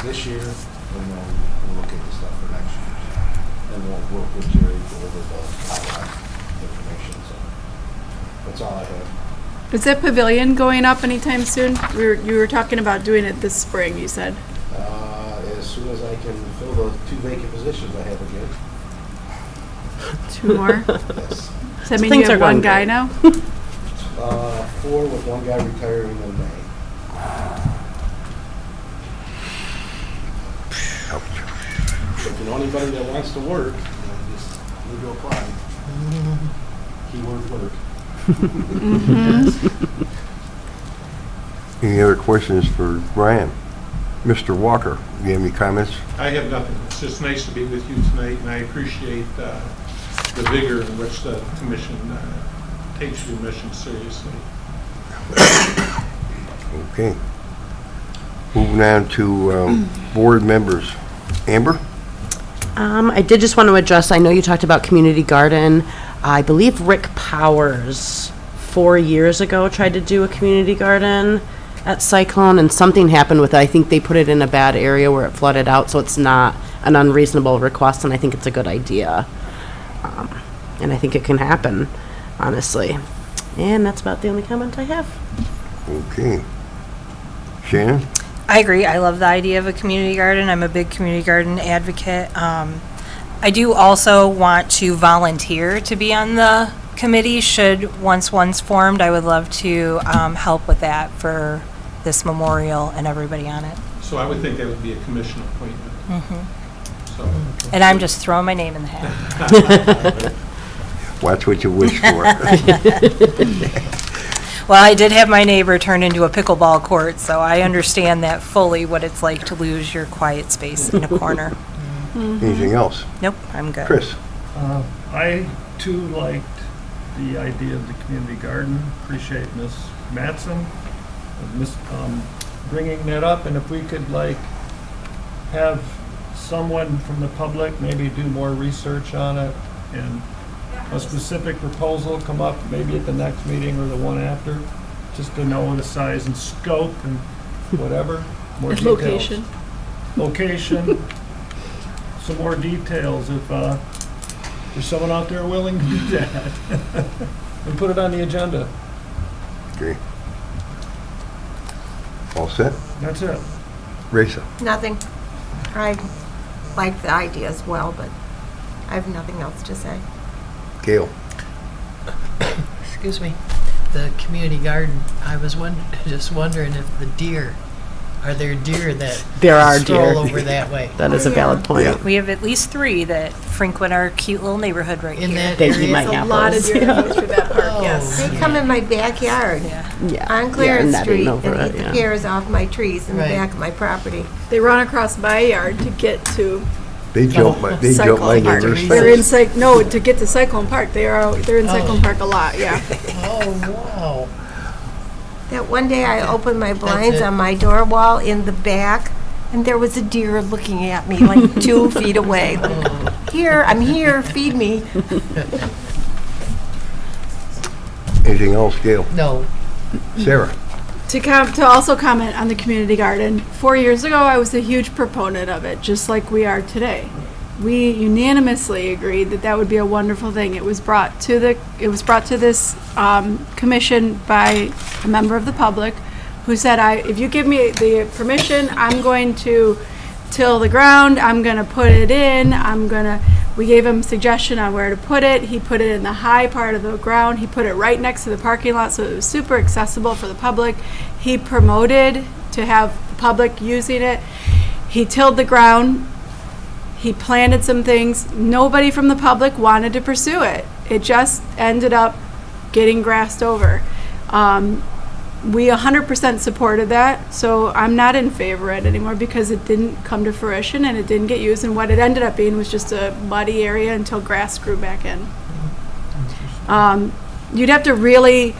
this year, and then we'll look at the stuff for next year. And we'll work with Jerry to go over the outline information, so that's all I have. Is that pavilion going up anytime soon? You were talking about doing it this spring, you said. As soon as I can fill the 2 vacant positions I have again. 2 more? Yes. Does that mean you have 1 guy now? 4 with 1 guy retiring in May. If you know anybody that wants to work, just need to apply. Keyword work. Any other questions for Brian? Mr. Walker, do you have any comments? I have nothing. It's just nice to be with you tonight, and I appreciate the vigor in which the commission takes your mission seriously. Okay. Moving on to board members. Amber? I did just want to address, I know you talked about community garden. I believe Rick Powers 4 years ago tried to do a community garden at Cyclone, and something happened with it. I think they put it in a bad area where it flooded out, so it's not an unreasonable request, and I think it's a good idea. And I think it can happen, honestly. And that's about the only comment I have. Okay. Shannon? I agree. I love the idea of a community garden. I'm a big community garden advocate. I do also want to volunteer to be on the committee, once one's formed. I would love to help with that for this memorial and everybody on it. So I would think that would be a commission appointment. So, And I'm just throwing my name in the hat. Watch what you wish for. Well, I did have my neighbor turn into a pickleball court, so I understand that fully, what it's like to lose your quiet space in a corner. Anything else? Nope, I'm good. Chris? I too liked the idea of the community garden. Appreciate Ms. Mattson bringing that up, and if we could have someone from the public maybe do more research on it and a specific proposal come up maybe at the next meeting or the one after, just to know the size and scope and whatever, more details. Location. Location, some more details if there's someone out there willing to do that. And put it on the agenda. Okay. All set? That's it. Raisa? Nothing. I like the idea as well, but I have nothing else to say. Gail? Excuse me. The community garden, I was just wondering if the deer, are there deer that There are stroll deer. over that way? That is a valid point. Yeah. We have at least 3 that frequent our cute little neighborhood right In here. that They eat area? my There's a lot of apples. deer that goes through that park, Oh. yes. They come in my backyard Yeah. on Yeah, Clarence netting Street over and it, eat the yeah. pears off my trees in the Right. back of my property. They run across my yard to get to They jump my Cyclone Park. neighbor's They're fence. in to get to Cyclone Park. They're in Cyclone Park a lot, yeah. Oh, wow. That one day I opened my blinds it. on my door wall in the back, and there was a deer looking at me like 2 feet away. Like, here, I'm here, feed me. Anything else, Gail? No. Sarah? To also comment on the community garden, 4 years ago, I was a huge proponent of it, just like we are today. We unanimously agreed that that would be a wonderful thing. It was brought to this commission by a member of the public who said, if you give me the permission, I'm going to till the ground, I'm gonna put it in, we gave him a suggestion on where to put it. He put it in the high part of the ground. He put it right next to the parking lot, so it was super accessible for the public. He promoted to have the public using it. He tilled the ground. He planted some things. Nobody from the public wanted to pursue it. It just ended up getting grassed over. We 100% supported that, so I'm not in favor of it anymore because it didn't come to fruition and it didn't get used, and what it ended up being was just a muddy area until grass grew back in. You'd have to really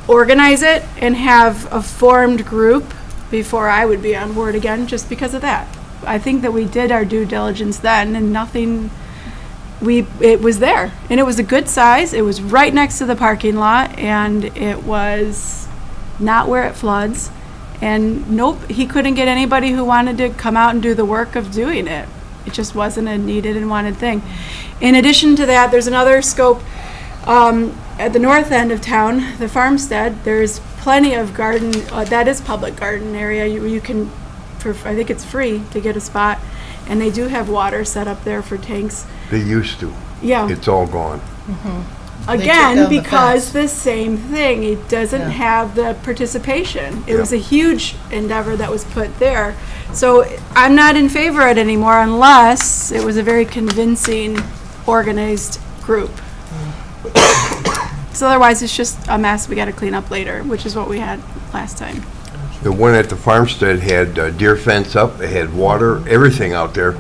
organize it and have a formed group before I would be on board again, just because of that. I think that we did our due diligence then, and it was there, and it was a good size. It was right next to the parking lot, and it was not where it floods. And nope, he couldn't get anybody who wanted to come out and do the work of doing it. It just wasn't a needed and wanted thing. In addition to that, there's another scope at the north end of town, the farmstead. There's plenty of garden, that is public garden area. You can, I think it's free to get a spot. And they do have water set up there for tanks. They used to. Yeah. It's all gone. They took Again, down the because fence. the same thing, it doesn't Yeah. have the participation. It Yeah. was a huge endeavor that was put there. So I'm not in favor of it anymore unless it was a very convincing, organized group. So otherwise, it's just a mess we gotta clean up later, which is what we had last time. The one at the farmstead had deer fence up, it had water, everything out there,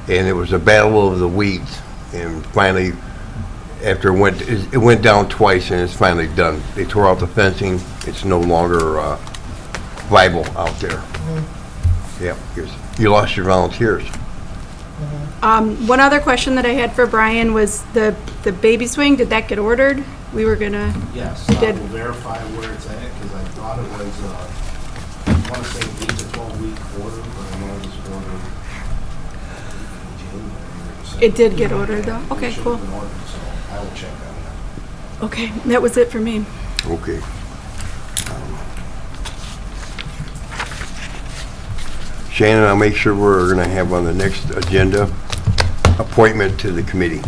and it was a battle of the weeds. And finally, after it went down twice and it's finally done. They tore out the fencing, it's no longer viable out there. Yeah, you lost your volunteers. One other question that I had for Brian was the baby swing, did that get ordered? We were gonna, Yes, We I did. will verify where it's at, because I thought it was, I want to say 8 to 12 week order, but I know it was ordered in January or December. It did get ordered, though? Okay, It should cool. have been ordered, so I will check on that. okay, that was it for me. Okay. Shannon, I'll make sure we're gonna have on the next agenda appointment to the committee.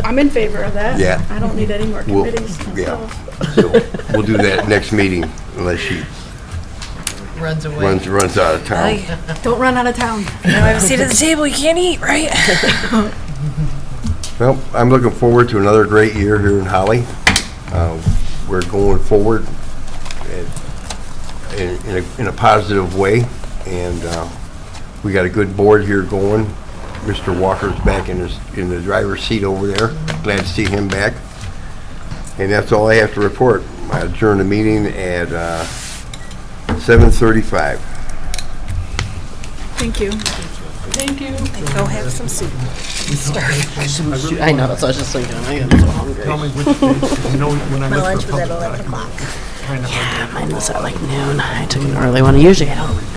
I'm in favor of that. Yeah. I don't need any more We'll- committees yeah. myself. So we'll do that next meeting unless she Runs away. runs out of town. Don't run out of town. You have a seat at the table, you can't eat, right? Well, I'm looking forward to another great year here in Holly. We're going forward in a positive way, and we got a good board here going. Mr. Walker's back in the driver's seat over there. Glad to see him back. And that's all I have to report. I adjourn the meeting at 7:35. Thank you. Thank you. Go have some soup. I know, that's what I was just thinking. I am so hungry. Tell me which days, 'cause you know, when I My look lunch for was at public 11 document, o'clock. kind of. Mine was at like noon. I took an early one. Usually I don't